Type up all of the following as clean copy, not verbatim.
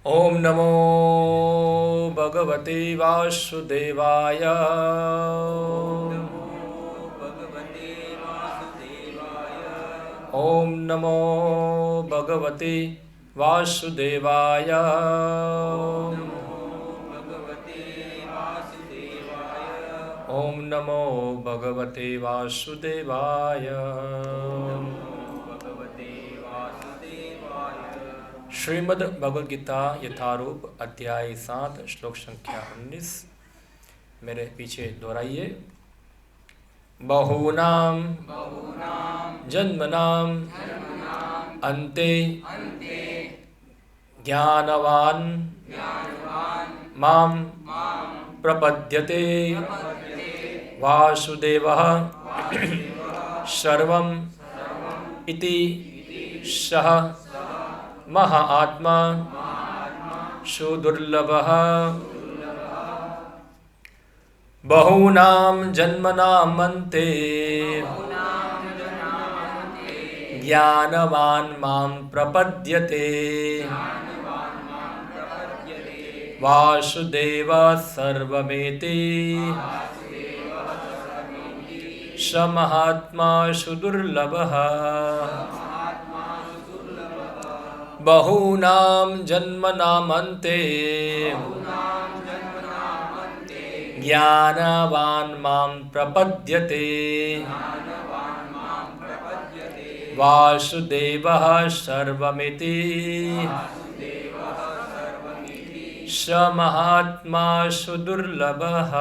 ओम नमो भगवते वासुदेवाय। ओम नमो भगवते वासुदेवाय। ओम नमो भगवते वासुदेवाय। श्रीमद् भगवद गीता यथारूप अध्याय 7 श्लोक संख्या 19 मेरे पीछे दोहराइए। बहूनां जन्मनां अन्ते ज्ञानवान् मां प्रपद्यते वासुदेवः सर्वं इति सः महात्मा सुदुर्लभः। बहूनां जन्मनां अन्ते ज्ञानवान् मां प्रपद्यते वासुदेवः सर्वमेति स महात्मा सुदुर्लभः। बहूनां जन्मनां अन्ते ज्ञानवान् मां प्रपद्यते वासुदेवः सर्वमिति स महात्मा सुदुर्लभः।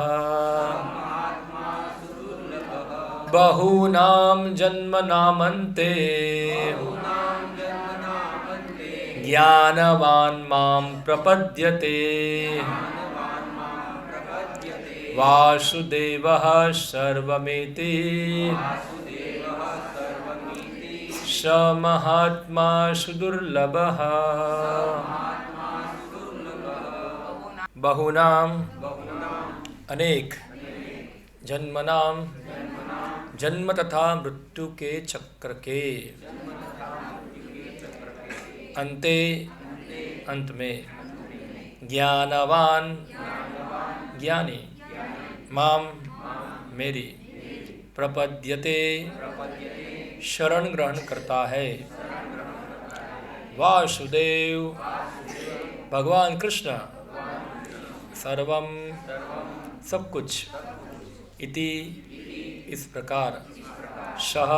बहूनां जन्मनां अन्ते ज्ञानवान् मां प्रपद्यते वासुदेवः सर्वमेति स महात्मा सुदुर्लभः। बहुनां अनेक जन्मनां जन्म तथा मृत्यु के चक्र के अन्ते अंत में ज्ञानवान ज्ञानी माम मेरी प्रपद्यते शरण ग्रहण करता है वासुदेव भगवान कृष्ण सर्वम सब कुछ इति इस प्रकार सह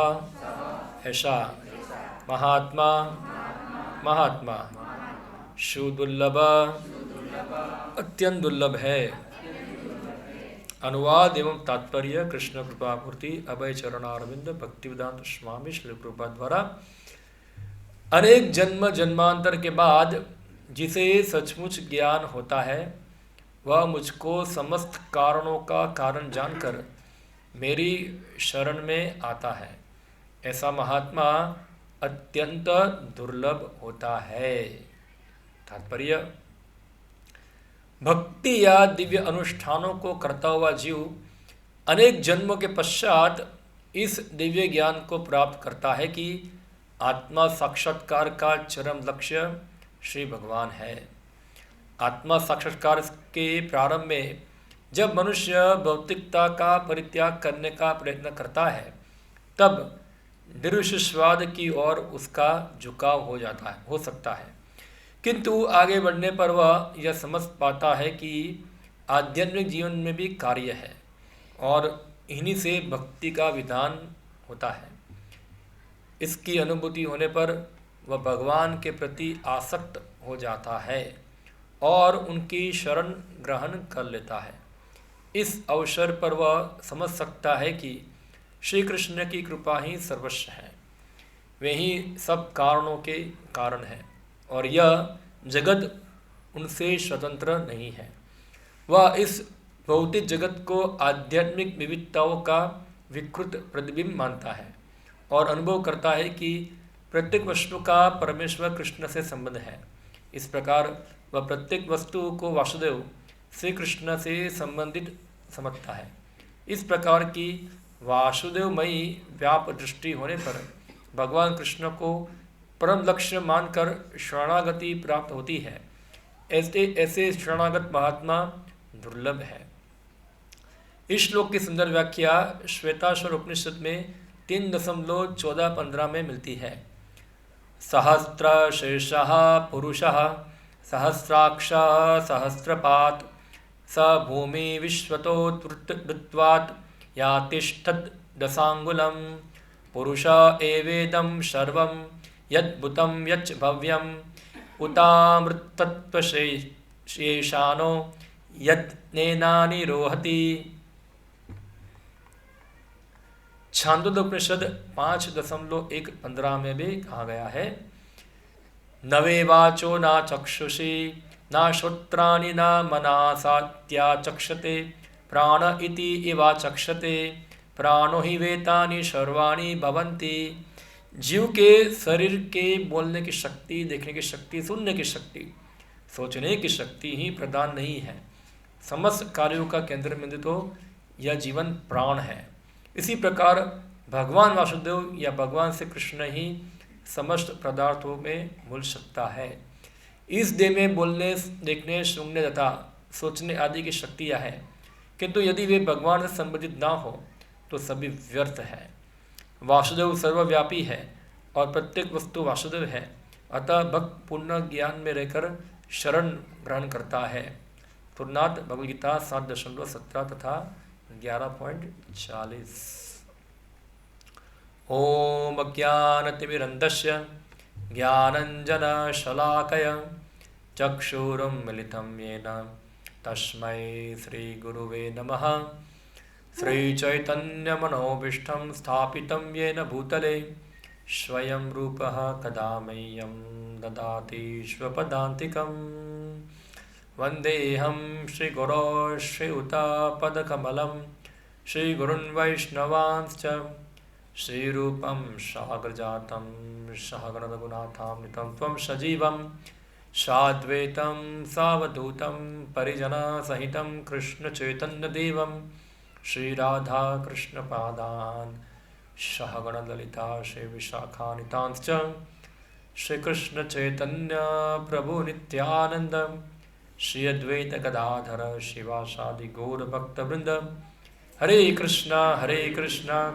ऐसा महात्मा महात्मा सुदुर्लभ अत्यंत दुर्लभ है। अनुवाद एवं तात्पर्य कृष्ण कृपापूर्ति अभय चरणारविंद भक्तिवेदांत स्वामी श्री कृपा द्वारा। अनेक जन्म जन्मांतर के बाद जिसे सचमुच ज्ञान होता है वह मुझको समस्त कारणों का कारण जानकर मेरी शरण में आता है। ऐसा महात्मा अत्यंत दुर्लभ होता है। तात्पर्य भक्ति या दिव्य अनुष्ठानों को करता हुआ जीव अनेक जन्मों के पश्चात इस दिव्य ज्ञान को प्राप्त करता है कि आत्मा साक्षात्कार का चरम लक्ष्य श्री भगवान है। आत्मा साक्षात्कार के प्रारंभ में जब मनुष्य भौतिकता का परित्याग करने का प्रयत्न करता है तब निरुष्यवाद की ओर उसका झुकाव हो सकता है, किंतु आगे बढ़ने पर वह यह समझ पाता है कि आध्यात्मिक जीवन में भी कार्य है और इन्हीं से भक्ति का विधान होता है। इसकी अनुभूति होने पर वह भगवान के प्रति आसक्त हो जाता है और उनकी शरण ग्रहण कर लेता है। इस अवसर पर वह समझ सकता है कि श्री कृष्ण की कृपा ही सर्वस्व है, वे ही सब कारणों के कारण हैं और यह जगत उनसे स्वतंत्र नहीं है। वह इस भौतिक जगत को आध्यात्मिक विविधताओं का विकृत प्रतिबिंब मानता है और अनुभव करता है कि प्रत्येक वस्तु का परमेश्वर कृष्ण से संबंध है। इस प्रकार वह प्रत्येक वस्तु को वासुदेव श्री कृष्ण से संबंधित समझता है। इस प्रकार की वासुदेवमयी व्याप दृष्टि होने पर भगवान कृष्ण को परम लक्ष्य मानकर शरणागति प्राप्त होती है। ऐसे ऐसे शरणागत महात्मा दुर्लभ है। इस श्लोक की सुंदर व्याख्या श्वेताश्वर उपनिषद में 3.14-15 में मिलती है। सहस्रशीर्षः पुरुषः सहस्राक्षः सहस्रपात् स भूमि विश्वतो धृत्वात् यातिष्ठत् दशांगुलम् पुरुष एवेदं सर्वं यद्भूतं यच्च भव्यम् उतामृतत्वशेषानो यत्नेनानिरोहति। छांदोग्योपनिषद 5.1-15 में भी कहा गया है, नवे वाचो ना चक्षुषी ना श्रोत्राणि ना मनासात्या चक्षते प्राण इति इवा चक्षते प्राणो हि वेतानि सर्वाणि भवन्ति। जीव के शरीर के बोलने की शक्ति, देखने की शक्ति, सुनने की शक्ति, सोचने की शक्ति ही प्रदान नहीं है। समस्त कार्यों का केंद्र बिंदु तो यह जीवन प्राण है। इसी प्रकार भगवान वासुदेव या भगवान श्री कृष्ण ही समस्त पदार्थों में मूल सत्ता है। इस देह में बोलने, देखने, सुनने तथा सोचने आदि की शक्तियाँ हैं, किंतु यदि वे भगवान से संबंधित ना हो तो सभी व्यर्थ है। वासुदेव सर्वव्यापी है और प्रत्येक वस्तु वासुदेव है, अतः भक्त पूर्ण ज्ञान में रहकर शरण ग्रहण करता है। तुरनाथ भगवद्गीता 7.17 तथा 11.40। ओम अज्ञानतिमिरन्धस्य ज्ञानञ्जनशलाकया चक्षुरुन्मिलितं येन तस्मै श्रीगुरुवे नमः। श्रीचैतन्यमनोभीष्टं स्थापितं येन भूतले स्वयं रूपः कदा मह्यं ददाति स्वपदान्तिकम्। वन्देऽहं श्रीगुरो श्रीयुतापदकमलं श्रीगुरुन् वैष्णवांश्च श्रीरूपं साग्रजातं सहगणरघुनाथामृतं त्वं सजीवं साद्वैतं सावधूतं परिजनसहितं कृष्णचैतन्यदेवं श्रीराधाकृष्णपादान् सहगणललिता श्रीविशाखान्वितांश्च श्रीकृष्णचैतन्य प्रभु नित्यानन्द श्री अद्वैत गदाधर शिवासादि गौरभक्तवृंद। हरे कृष्णा कृष्णा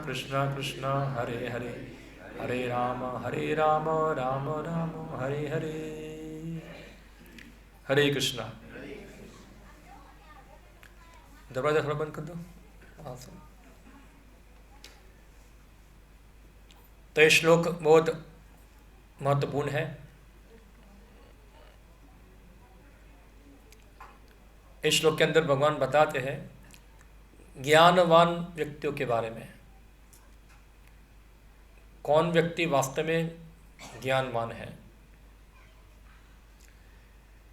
कृष्णा हरे हरे, हरे राम राम राम हरे हरे। हरे कृष्णा। दरवाजा थोड़ा बंद कर दो। तो ये श्लोक बहुत महत्वपूर्ण है। इस श्लोक के अंदर भगवान बताते हैं ज्ञानवान व्यक्तियों के बारे में। कौन व्यक्ति वास्तव में ज्ञानवान है?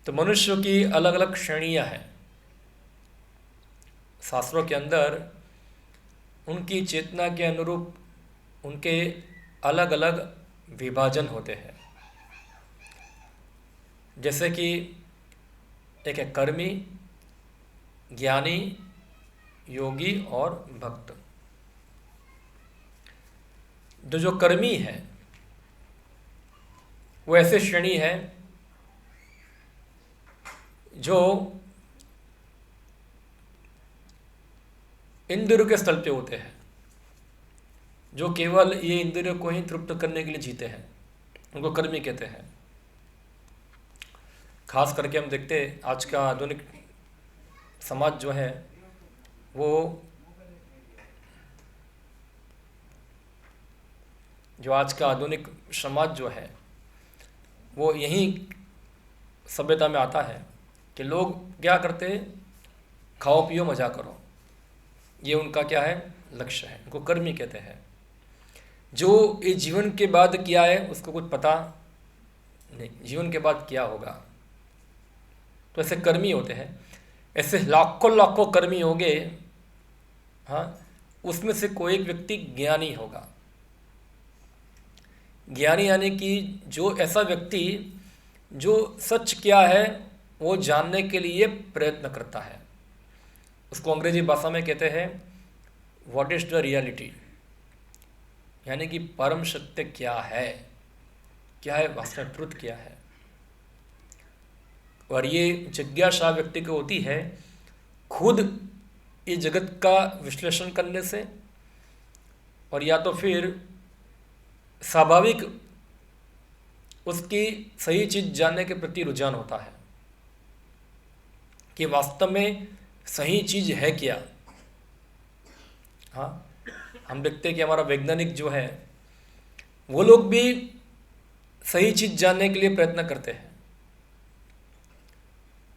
तो मनुष्यों की अलग अलग श्रेणियां हैं। शास्त्रों के अंदर उनकी चेतना के अनुरूप उनके अलग अलग विभाजन होते हैं। जैसे कि एक है कर्मी, ज्ञानी, योगी और भक्त। जो कर्मी है वो ऐसे श्रेणी है जो इंद्रियों के स्थल पे होते हैं, जो केवल ये इंद्रियों को ही तृप्त करने के लिए जीते हैं, उनको कर्मी कहते हैं। खास करके हम देखते हैं आज का आधुनिक समाज जो है वो आज का आधुनिक समाज जो है वो यही सभ्यता में आता है कि लोग क्या करते हैं, खाओ पियो मजा करो, ये उनका क्या है, लक्ष्य है। उनको कर्मी कहते हैं। जो इस जीवन के बाद किया है उसको कुछ पता नहीं, जीवन के बाद क्या होगा। तो ऐसे कर्मी होते हैं। ऐसे लाखों कर्मी होंगे, हाँ, उसमें से कोई एक व्यक्ति ज्ञानी होगा। ज्ञानी यानी कि जो ऐसा व्यक्ति जो सच क्या है वो जानने के लिए प्रयत्न करता है। उसको अंग्रेजी भाषा में कहते हैं व्हाट इज द रियलिटी, यानी कि परम सत्य क्या है, वास्तविक ट्रुथ क्या है। और ये जिज्ञासा व्यक्ति को होती है खुद इस जगत का विश्लेषण करने से, और या तो फिर स्वाभाविक उसकी सही चीज जानने के प्रति रुझान होता है कि वास्तव में सही चीज है क्या। हाँ, हम देखते हैं कि हमारा वैज्ञानिक जो है वो लोग भी सही चीज जानने के लिए प्रयत्न करते हैं।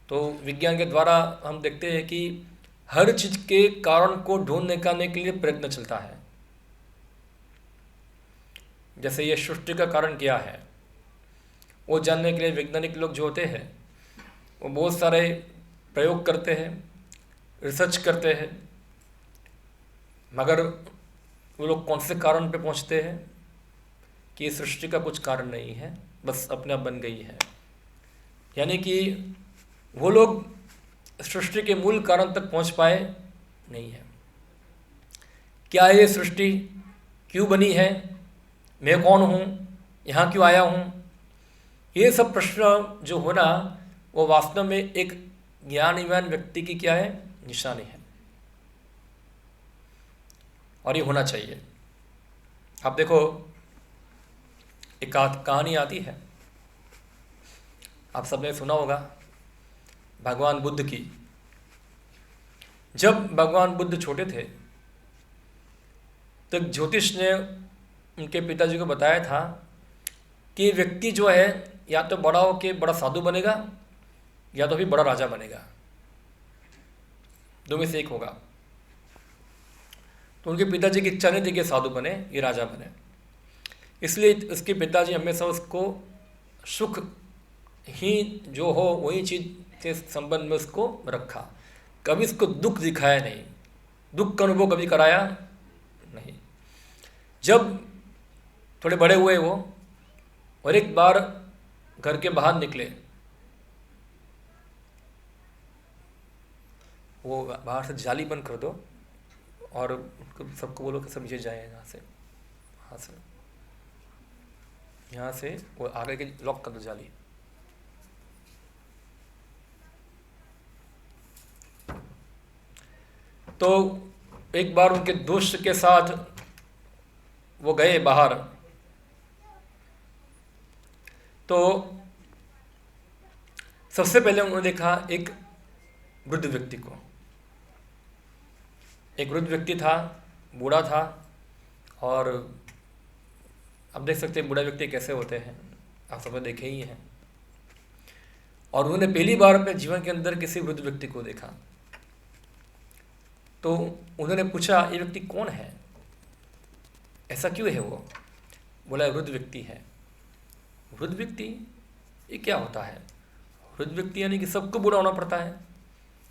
तो विज्ञान के द्वारा हम देखते हैं कि हर चीज के कारण को ढूंढ निकालने के लिए प्रयत्न चलता है। जैसे ये सृष्टि का कारण क्या है वो जानने के लिए वैज्ञानिक लोग जो होते हैं वो बहुत सारे प्रयोग करते हैं, रिसर्च करते हैं, मगर वो लोग कौन से कारण पे पहुंचते हैं कि ये सृष्टि का कुछ कारण नहीं है, बस अपने आप बन गई है। यानी कि वो लोग सृष्टि के मूल कारण तक पहुंच पाए नहीं है। क्या ये सृष्टि क्यों बनी है, मैं कौन हूँ, यहाँ क्यों आया हूँ, ये सब प्रश्न जो होना वो वास्तव में एक ज्ञानवान व्यक्ति की क्या है, निशानी है, और ये होना चाहिए। आप देखो एक कहानी आती है, आप सबने सुना होगा, भगवान बुद्ध की। जब भगवान बुद्ध छोटे थे तो ज्योतिष ने उनके पिताजी को बताया था कि व्यक्ति जो है या तो बड़ा होके बड़ा साधु बनेगा या तो फिर बड़ा राजा बनेगा, दो में से एक होगा। तो उनके पिताजी की इच्छा नहीं थी कि साधु बने, ये राजा बने, इसलिए उसके पिताजी हमेशा उसको सुख ही जो हो वही चीज के संबंध में उसको रखा, कभी उसको दुख दिखाया नहीं, दुख का अनुभव कभी कराया नहीं। जब थोड़े बड़े हुए वो और एक बार घर के बाहर निकले, वो बाहर से जाली बंद कर दो और सबको बोलो कि सब नीचे जाए यहाँ से, यहाँ से वो आगे के लॉक कर दो जाली। तो एक बार उनके दोस्त के साथ वो गए बाहर, तो सबसे पहले उन्होंने देखा एक वृद्ध व्यक्ति को। एक वृद्ध व्यक्ति था, बूढ़ा था, और अब देख सकते हैं बूढ़ा व्यक्ति कैसे होते हैं, आप सब देखे ही हैं। और उन्होंने पहली बार अपने जीवन के अंदर किसी वृद्ध व्यक्ति को देखा, तो उन्होंने पूछा ये व्यक्ति कौन है, ऐसा क्यों है वो? बोला वृद्ध व्यक्ति है। वृद्ध व्यक्ति ये क्या होता है? वृद्ध व्यक्ति यानी कि सबको बूढ़ा होना पड़ता है,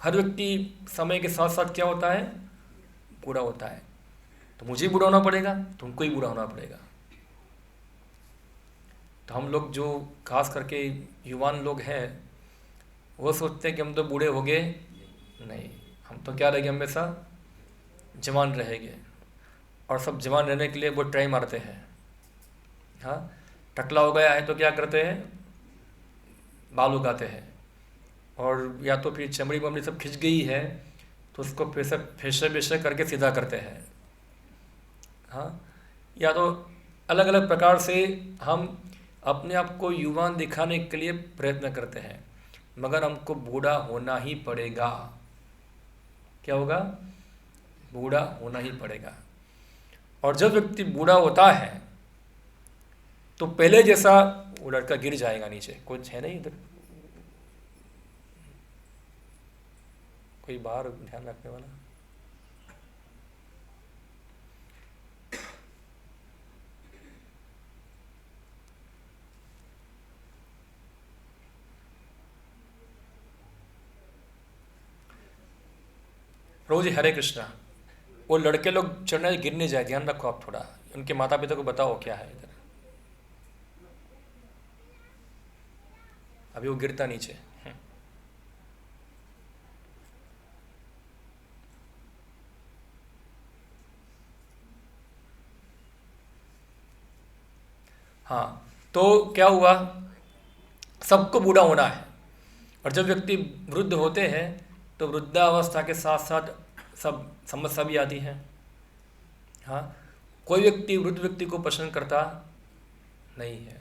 हर व्यक्ति समय के साथ साथ क्या होता है, बूढ़ा होता है। तो मुझे बूढ़ा होना पड़ेगा, तुमको ही बूढ़ा होना पड़ेगा। तो हम लोग जो खास करके युवान लोग हैं वो सोचते हैं कि हम तो बूढ़े हो गए, नहीं, हम तो क्या रहेंगे, हमेशा जवान रहेंगे। और सब जवान रहने के लिए वो ट्राई मारते हैं। हाँ, टकला हो गया है तो क्या करते हैं, बाल उगाते हैं, और या तो फिर चमड़ी बमड़ी सब खिंच गई है तो उसको फेशर वेशर करके सीधा करते हैं। हाँ, या तो अलग अलग प्रकार से हम अपने आप को युवान दिखाने के लिए प्रयत्न करते हैं, मगर हमको बूढ़ा होना ही पड़ेगा। क्या होगा, बूढ़ा होना ही पड़ेगा। और जब व्यक्ति बूढ़ा होता है तो पहले जैसा वो लड़का गिर जाएगा नीचे। कुछ है नहीं इधर, कोई बाहर ध्यान रखने वाला? प्रभु जी हरे कृष्णा। वो लड़के लोग चढ़ने गिर नहीं जाए, ध्यान रखो आप थोड़ा, उनके माता पिता को बताओ क्या है इधर। अभी वो गिरता नीचे। हाँ, तो क्या हुआ, सबको बूढ़ा होना है, और जब व्यक्ति वृद्ध होते हैं तो वृद्धावस्था के साथ साथ सब समस्या भी आती है। हाँ, कोई व्यक्ति वृद्ध व्यक्ति को पसंद करता नहीं है।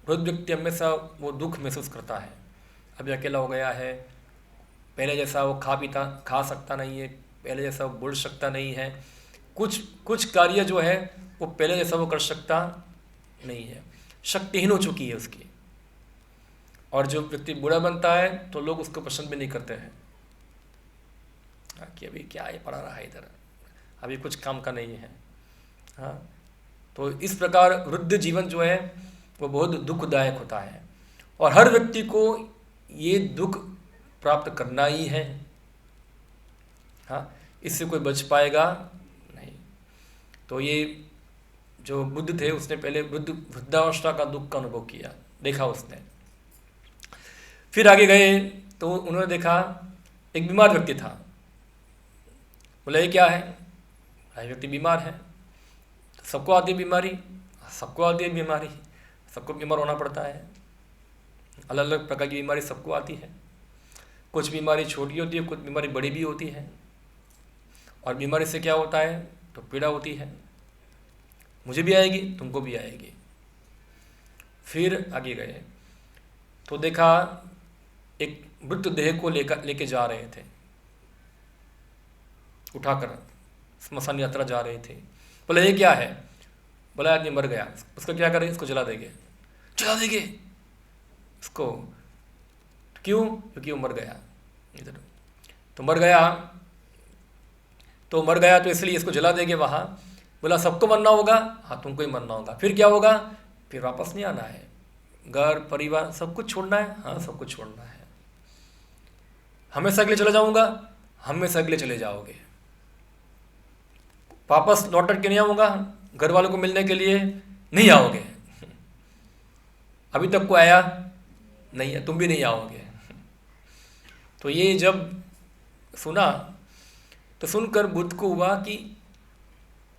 वृद्ध व्यक्ति हमेशा वो दुख महसूस करता है, अभी अकेला हो गया है, पहले जैसा वो खा सकता नहीं है, पहले जैसा वो बोल सकता नहीं है, कुछ कार्य जो है वो पहले जैसा वो कर सकता नहीं है, शक्तिहीन हो चुकी है उसकी। और जो व्यक्ति बूढ़ा बनता है तो लोग उसको पसंद भी नहीं करते हैं कि अभी क्या ये पड़ा रहा है इधर, अभी कुछ काम का नहीं है। हाँ, तो इस प्रकार वृद्ध जीवन जो है वो बहुत दुखदायक होता है और हर व्यक्ति को ये दुख प्राप्त करना ही है। हाँ, इससे कोई बच पाएगा नहीं। तो ये जो बुद्ध थे उसने पहले वृद्धावस्था का दुख का अनुभव किया, देखा उसने। फिर आगे गए तो उन्होंने देखा एक बीमार व्यक्ति था। बोला ये क्या है? व्यक्ति बीमार है। सबको आती है बीमारी, सबको आती है बीमारी, सबको बीमार होना पड़ता है। अलग अलग प्रकार की बीमारी सबको आती है। कुछ बीमारी छोटी होती है, कुछ बीमारी बड़ी भी होती है। और बीमारी से क्या होता है तो पीड़ा होती है, मुझे भी आएगी, तुमको भी आएगी। फिर आगे गए तो देखा एक मृत देह को लेके जा रहे थे, उठाकर स्मशान यात्रा जा रहे थे। बोला ये क्या है? बोला आदमी मर गया, उसको क्या करें? इसको जला देंगे। जला देंगे इसको? क्यों? क्योंकि वो मर गया। इधर तो मर गया तो इसलिए इसको जला देंगे वहाँ। बोला सबको मरना होगा? हाँ, तुमको ही मरना होगा। फिर क्या होगा? फिर वापस नहीं आना है, घर परिवार सब कुछ छोड़ना है। हाँ, सब कुछ छोड़ना है। हमेशा के लिए चला जाऊंगा? हमेशा के लिए चले जाओगे। वापस लौट के नहीं आऊँगा, घर वालों को मिलने के लिए नहीं आओगे। अभी तक को आया नहीं है, तुम भी नहीं आओगे। तो ये जब सुना तो सुनकर बुद्ध को हुआ कि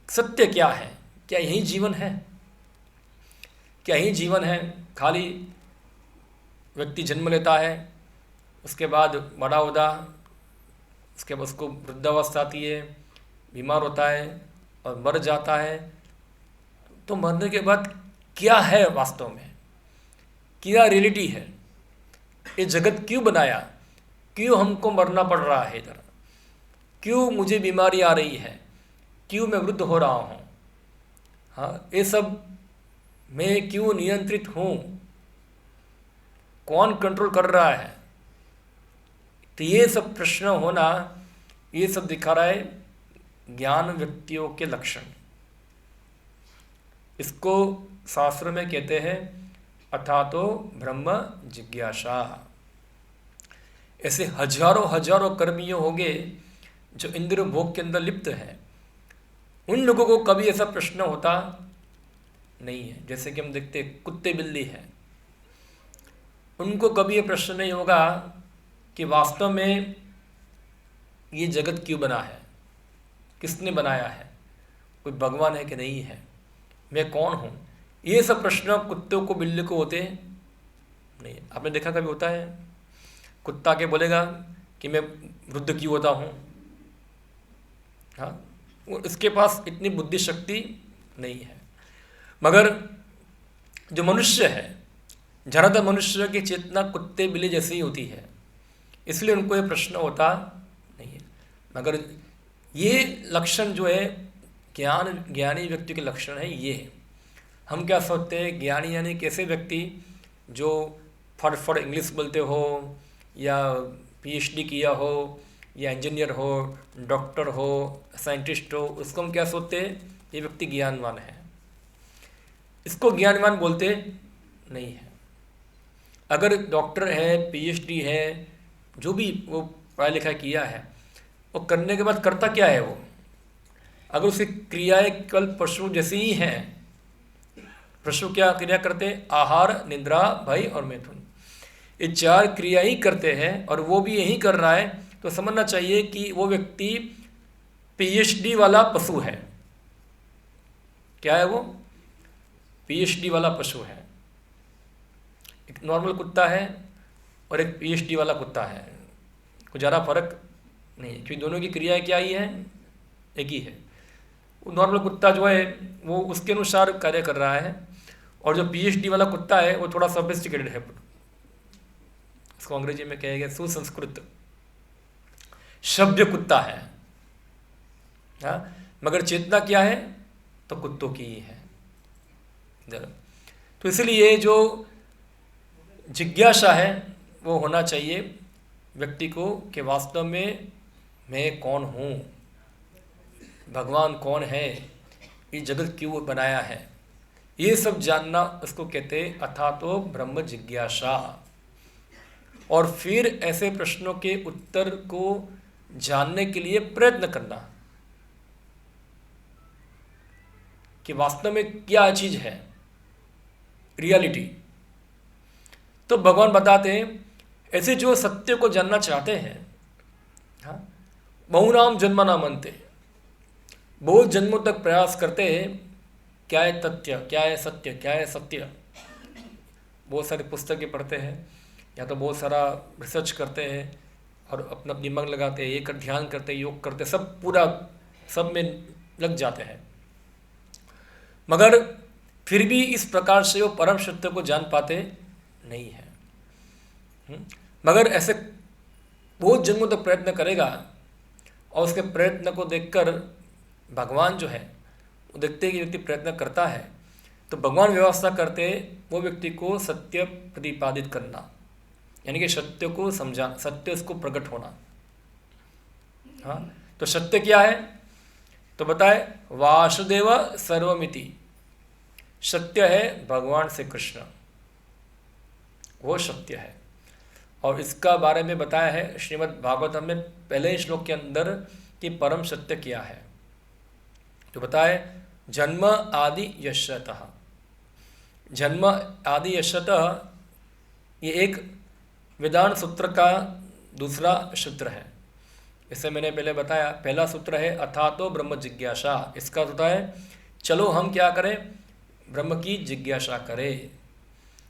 सत्य क्या है? क्या यही जीवन है? क्या यही जीवन है? खाली व्यक्ति जन्म लेता है, उसके बाद बड़ा होता, उसके बाद उसको वृद्धावस्था आती है, बीमार होता है और मर जाता है। तो मरने के बाद क्या है वास्तव में? क्या रियलिटी है? ये जगत क्यों बनाया? क्यों हमको मरना पड़ रहा है इधर? क्यों मुझे बीमारी आ रही है? क्यों मैं वृद्ध हो रहा हूँ? हाँ, ये सब मैं क्यों नियंत्रित हूँ? कौन कंट्रोल कर रहा है? तो ये सब प्रश्न होना, ये सब दिखा रहा है ज्ञान व्यक्तियों के लक्षण। इसको शास्त्र में कहते हैं अथातो ब्रह्म जिज्ञासा। ऐसे हजारों हजारों कर्मियों होंगे जो इंद्र भोग के अंदर लिप्त हैं, उन लोगों को कभी ऐसा प्रश्न होता नहीं है। जैसे कि हम देखते कुत्ते बिल्ली हैं, उनको कभी ये प्रश्न नहीं होगा कि वास्तव में ये जगत क्यों बना है, किसने बनाया है, कोई भगवान है कि नहीं है, मैं कौन हूँ। ये सब प्रश्न कुत्तों को बिल्ली को होते नहीं। आपने देखा कभी होता है कुत्ता के बोलेगा कि मैं वृद्ध क्यों होता हूँ? हाँ, इसके पास इतनी बुद्धि शक्ति नहीं है। मगर जो मनुष्य है, ज़्यादातर मनुष्य की चेतना कुत्ते बिल्ली जैसी ही होती है, इसलिए उनको ये प्रश्न होता नहीं है। मगर ये लक्षण जो है ज्ञानी व्यक्ति के लक्षण है। ये हम क्या सोचते हैं ज्ञानी यानी कैसे व्यक्ति जो फट इंग्लिश बोलते हो या पीएचडी किया हो या इंजीनियर हो, डॉक्टर हो, साइंटिस्ट हो, उसको हम क्या सोचते हैं ये व्यक्ति ज्ञानवान है। इसको ज्ञानवान बोलते नहीं है। अगर डॉक्टर है, पीएचडी है, जो भी वो पढ़ा लिखा किया है, वो करने के बाद करता क्या है? वो अगर उसकी क्रियाएं कल पशु जैसी ही हैं, पशु क्या क्रिया करते हैं? आहार, निद्रा, भय और मैथुन, ये 4 क्रिया ही करते हैं और वो भी यही कर रहा है। तो समझना चाहिए कि वो व्यक्ति पीएचडी वाला पशु है। क्या है वो? पीएचडी वाला पशु है। एक नॉर्मल कुत्ता है, और एक PhD वाला कुत्ता है, कुछ ज़्यादा फर्क नहीं है, क्योंकि दोनों की क्रियाएं क्या ही है, एक ही है। वो नॉर्मल कुत्ता जो है वो उसके अनुसार कार्य कर रहा है, और जो PhD वाला कुत्ता है वो थोड़ा सोफिस्टिकेटेड है, इसको अंग्रेजी में कहेंगे सुसंस्कृत सभ्य कुत्ता है। हाँ, मगर चेतना क्या है, तो कुत्तों की ही है। तो इसलिए जो जिज्ञासा है वो होना चाहिए व्यक्ति को कि वास्तव में मैं कौन हूँ, भगवान कौन है, ये जगत क्यों बनाया है, ये सब जानना उसको कहते हैं अथातो ब्रह्म जिज्ञासा। और फिर ऐसे प्रश्नों के उत्तर को जानने के लिए प्रयत्न करना कि वास्तव में क्या चीज है, रियलिटी। तो भगवान बताते हैं ऐसे जो सत्य को जानना चाहते हैं, हाँ, बहुनाम जन्म नाम अंते, बहुत जन्मों तक प्रयास करते हैं क्या है तथ्य, क्या है सत्य, क्या है सत्य। बहुत सारी पुस्तकें पढ़ते हैं या तो बहुत सारा रिसर्च करते हैं और अपना दिमाग लगाते हैं, एक ध्यान करते हैं, योग करते हैं, सब पूरा सब में लग जाते हैं, मगर फिर भी इस प्रकार से वो परम सत्य को जान पाते नहीं है। मगर ऐसे बहुत जन्मों तक प्रयत्न करेगा और उसके प्रयत्न को देखकर भगवान जो है वो देखते हैं कि व्यक्ति प्रयत्न करता है, तो भगवान व्यवस्था करते वो व्यक्ति को सत्य प्रतिपादित करना, यानी कि सत्य को समझा, सत्य उसको प्रकट होना। हाँ, तो सत्य क्या है, तो बताए वासुदेव सर्वमिति, सत्य है भगवान से कृष्ण, वो सत्य है। और इसका बारे में बताया है श्रीमद् भागवतम में पहले श्लोक के अंदर कि परम सत्य क्या है। तो बताए जन्म आदि यशतः, जन्म आदि यशतः ये एक वेदांत सूत्र का दूसरा सूत्र है। इसे मैंने पहले बताया, पहला सूत्र है अथातो ब्रह्म जिज्ञासा, इसका होता है चलो हम क्या करें, ब्रह्म की जिज्ञासा करें।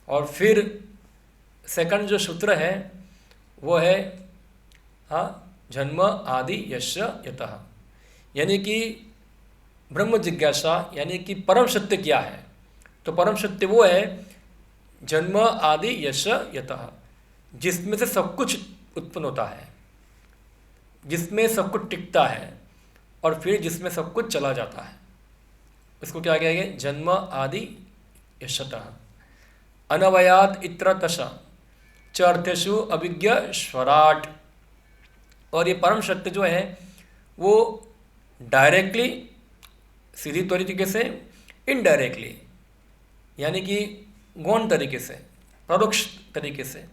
और फिर सेकंड जो सूत्र है वो है हाँ जन्म आदि यश यतः, यानी कि ब्रह्म जिज्ञासा यानी कि परम सत्य क्या है। तो परम सत्य वो है जन्म आदि यश यतः, जिसमें से सब कुछ उत्पन्न होता है, जिसमें सब कुछ टिकता है और फिर जिसमें सब कुछ चला जाता है, इसको क्या कहेंगे, जन्म आदि यशतः। अनवयात इत्रतश च अर्थेषु अभिज्ञ स्वराट, और ये परम सत्य जो है वो डायरेक्टली सीधी तरीके से, इनडायरेक्टली यानी कि गौण तरीके से, परोक्ष तरीके से,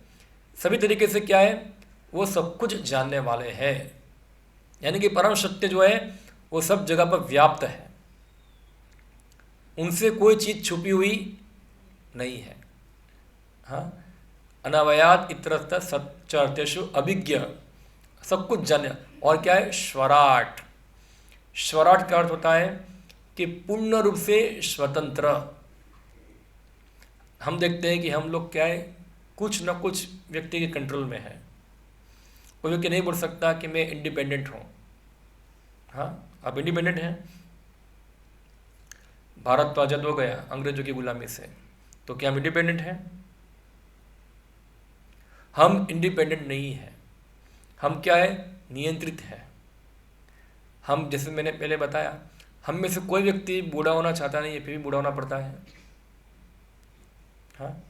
सभी तरीके से क्या है वो सब कुछ जानने वाले हैं। यानी कि परम सत्य जो है वो सब जगह पर व्याप्त है, उनसे कोई चीज़ छुपी हुई नहीं है। हाँ, अनवयात इतरत सत्यर्थेषु अभिज्ञ, सब कुछ जाने। और क्या है स्वराट, स्वराट का अर्थ होता है कि पूर्ण रूप से स्वतंत्र। हम देखते हैं कि हम लोग क्या है कुछ न कुछ व्यक्ति के कंट्रोल में है, कोई व्यक्ति नहीं बोल सकता कि मैं इंडिपेंडेंट हूँ। हाँ, आप इंडिपेंडेंट हैं, भारत तो आज़ाद हो गया अंग्रेजों की गुलामी से, तो क्या हम इंडिपेंडेंट हैं? हम इंडिपेंडेंट नहीं हैं, हम क्या है नियंत्रित है। हम जैसे मैंने पहले बताया, हम में से कोई व्यक्ति बूढ़ा होना चाहता नहीं है, फिर भी बूढ़ा होना पड़ता है। हाँ,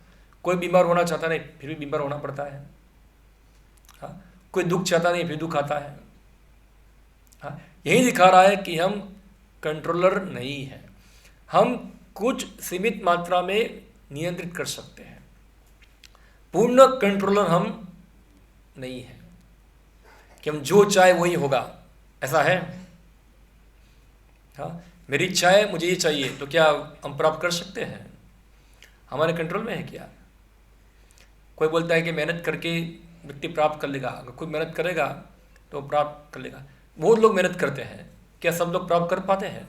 कोई बीमार होना चाहता नहीं, फिर भी बीमार होना पड़ता है। हाँ, कोई दुख चाहता नहीं, फिर दुख आता है। हाँ, यही दिखा रहा है कि हम कंट्रोलर नहीं है, हम कुछ सीमित मात्रा में नियंत्रित कर सकते हैं, पूर्ण कंट्रोलर हम नहीं है कि हम जो चाहे वही होगा, ऐसा है। हाँ, मेरी इच्छा है मुझे ये चाहिए, तो क्या हम प्राप्त कर सकते हैं? हमारे कंट्रोल में है क्या? कोई बोलता है कि मेहनत करके व्यक्ति प्राप्त कर लेगा, अगर कोई मेहनत करेगा तो प्राप्त कर लेगा। बहुत लोग मेहनत करते हैं, क्या सब लोग प्राप्त कर पाते हैं?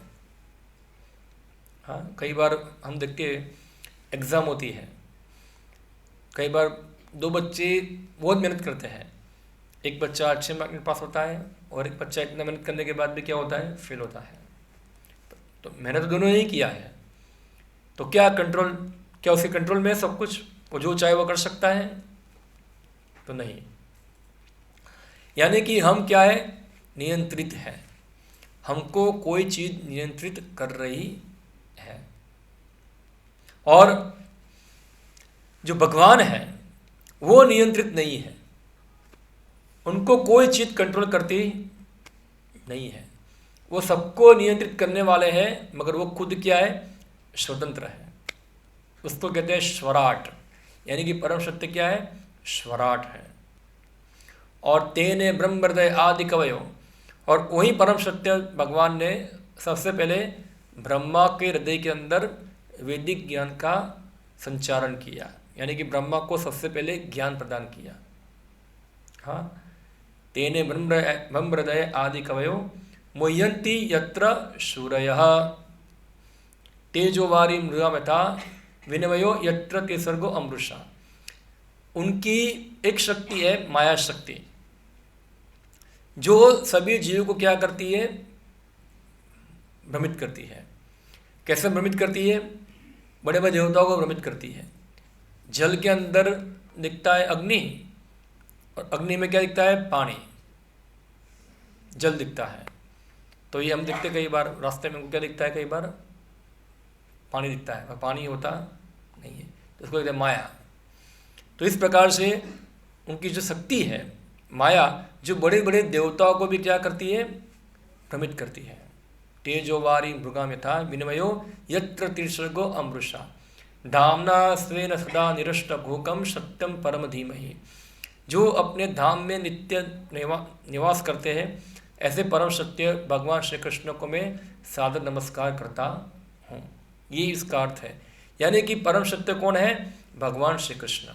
हाँ, कई बार हम देखते एग्ज़ाम होती है, कई बार दो बच्चे बहुत मेहनत करते हैं, एक बच्चा अच्छे मार्क्स में पास होता है और एक बच्चा इतना मेहनत करने के बाद भी क्या होता है, फेल होता है। तो मेहनत दोनों ने ही किया है, तो क्या उसके कंट्रोल में है सब कुछ, वो जो चाहे वो कर सकता है? तो नहीं। यानी कि हम क्या है, नियंत्रित है, हमको कोई चीज नियंत्रित कर रही है। और जो भगवान है वो नियंत्रित नहीं है, उनको कोई चीज कंट्रोल करती नहीं है, वो सबको नियंत्रित करने वाले हैं, मगर वो खुद क्या है, स्वतंत्र है। उसको कहते हैं स्वराट, यानी कि परम सत्य क्या है, स्वराट है। और तेने ब्रह्म हृदय आदि कवयो, और वही परम सत्य भगवान ने सबसे पहले ब्रह्मा के हृदय के अंदर वैदिक ज्ञान का संचारण किया, यानी कि ब्रह्मा को सबसे पहले ज्ञान प्रदान किया। हाँ, तेने ब्रह्म हृदय आदि कवयो मुह्यंती यत्र सूरयः तेजोवारी मृगा यथा विनिमयो यत्र केसर्गो अमृषा। उनकी एक शक्ति है माया शक्ति, जो सभी जीवों को क्या करती है, भ्रमित करती है। कैसे भ्रमित करती है? बड़े बड़े देवताओं को भ्रमित करती है। जल के अंदर दिखता है अग्नि, और अग्नि में क्या दिखता है, पानी, जल दिखता है। तो ये हम देखते कई बार रास्ते में, क्या दिखता है, कई बार पानी दिखता है, पर पानी होता नहीं है, तो उसको कहते हैं माया। तो इस प्रकार से उनकी जो शक्ति है माया, जो बड़े बड़े देवताओं को भी क्या करती है, भ्रमित करती है। तेजोवारी मृगाम यथा विनिमयो यत्र तिर्सर्गो अमृषा धामना स्वेन सदा निरष्ट भूकम सत्यम परम धीमहि। जो अपने धाम में नित्य निवास करते हैं, ऐसे परम सत्य भगवान श्री कृष्ण को मैं सादर नमस्कार करता हूँ। ये इसका अर्थ है। यानी कि परम सत्य कौन है, भगवान श्री कृष्ण।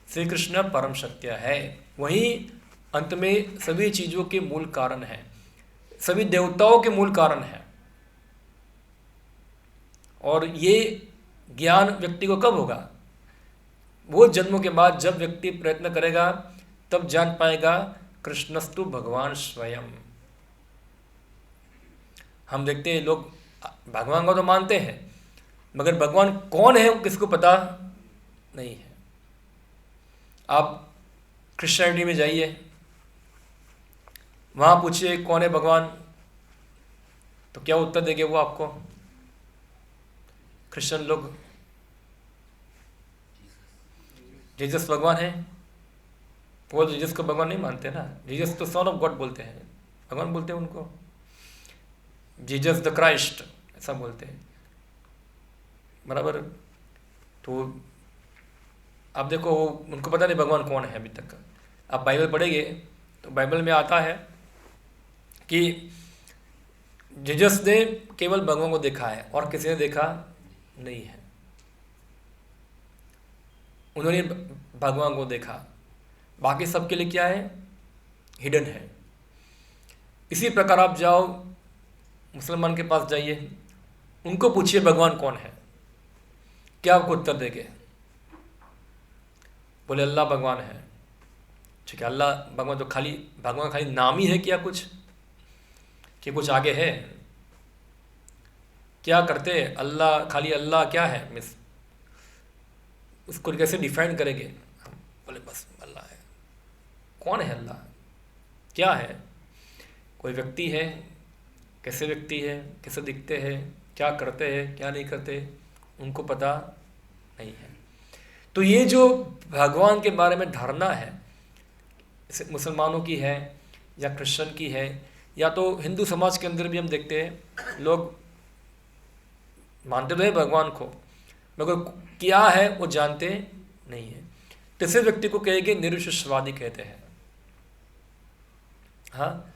श्री कृष्ण परम सत्य है, वही अंत में सभी चीजों के मूल कारण है, सभी देवताओं के मूल कारण है। और ये ज्ञान व्यक्ति को कब होगा, वो जन्मों के बाद जब व्यक्ति प्रयत्न करेगा, तब जान पाएगा कृष्णस्तु भगवान स्वयं। हम देखते हैं लोग भगवान को तो मानते हैं, मगर भगवान कौन है किसको पता नहीं है। आप क्रिश्चियनिटी में जाइए, वहां पूछिए कौन है भगवान, तो क्या उत्तर देंगे वो आपको? क्रिश्चियन लोग जीसस भगवान है, वो जीसस को भगवान नहीं मानते ना। जीसस तो सन ऑफ गॉड बोलते हैं, भगवान बोलते हैं उनको, जीसस द क्राइस्ट ऐसा बोलते हैं, बराबर। तो आप देखो, उनको पता नहीं भगवान कौन है अभी तक। आप बाइबल पढ़ेंगे तो बाइबल में आता है कि जीसस ने केवल भगवान को देखा है और किसी ने देखा नहीं है। उन्होंने भगवान को देखा, बाकी सबके लिए क्या है, हिडन है। इसी प्रकार आप जाओ मुसलमान के पास जाइए, उनको पूछिए भगवान कौन है, क्या आपको उत्तर देंगे? बोले अल्लाह भगवान है। ठीक है, अल्लाह भगवान तो भगवान खाली नाम ही है क्या, कुछ आगे है? क्या करते अल्लाह, खाली अल्लाह क्या है, मिस उसको कैसे डिफाइन करेंगे? बोले बस अल्लाह है। कौन है अल्लाह, क्या है? कोई व्यक्ति है, कैसे व्यक्ति है, कैसे दिखते हैं, क्या करते हैं, क्या नहीं करते, उनको पता नहीं है। तो ये जो भगवान के बारे में धारणा है, मुसलमानों की है या क्रिश्चियन की है, या तो हिंदू समाज के अंदर भी हम देखते हैं, लोग मानते तो है भगवान को, मगर क्या है वो जानते नहीं है। तीसरे व्यक्ति को कहेंगे निरुष्यवादी कहते हैं। हाँ,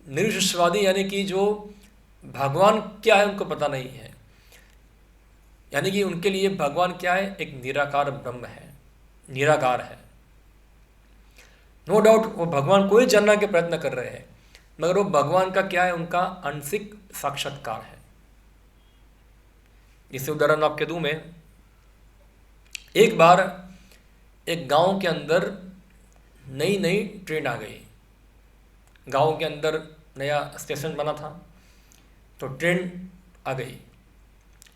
निरुष्यवादी यानी कि जो भगवान क्या है उनको पता नहीं है, यानी कि उनके लिए भगवान क्या है, एक निराकार ब्रह्म है, निराकार है। नो डाउट वो भगवान को ही जानने के प्रयत्न कर रहे हैं, मगर वो भगवान का क्या है, उनका आंशिक साक्षात्कार है। इससे उदाहरण आपके दूं मैं, एक बार एक गांव के अंदर नई नई ट्रेन आ गई। गांव के अंदर नया स्टेशन बना था, तो ट्रेन आ गई।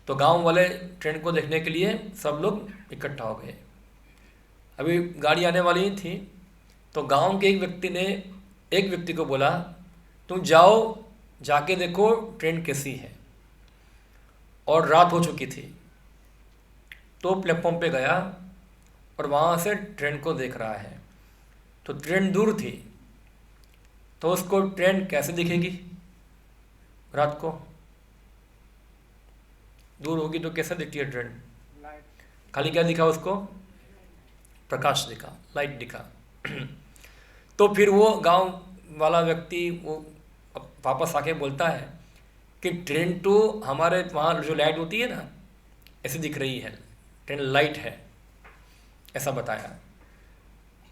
तो गांव वाले ट्रेन को देखने के लिए सब लोग इकट्ठा हो गए। अभी गाड़ी आने वाली ही थी, तो गांव के एक व्यक्ति को बोला, तुम जाओ, जाके देखो ट्रेन कैसी है। और रात हो चुकी थी, तो प्लेटफॉर्म पे गया और वहाँ से ट्रेन को देख रहा है। तो ट्रेन दूर थी, तो उसको ट्रेन कैसे दिखेगी रात को? दूर होगी तो कैसे दिखती है ट्रेन? खाली क्या दिखा उसको? प्रकाश दिखा, लाइट दिखा। तो फिर वो गांव वाला व्यक्ति वो वापस आके बोलता है कि ट्रेन तो हमारे वहाँ जो लाइट होती है ना, ऐसे दिख रही है, ट्रेन लाइट है, ऐसा बताया।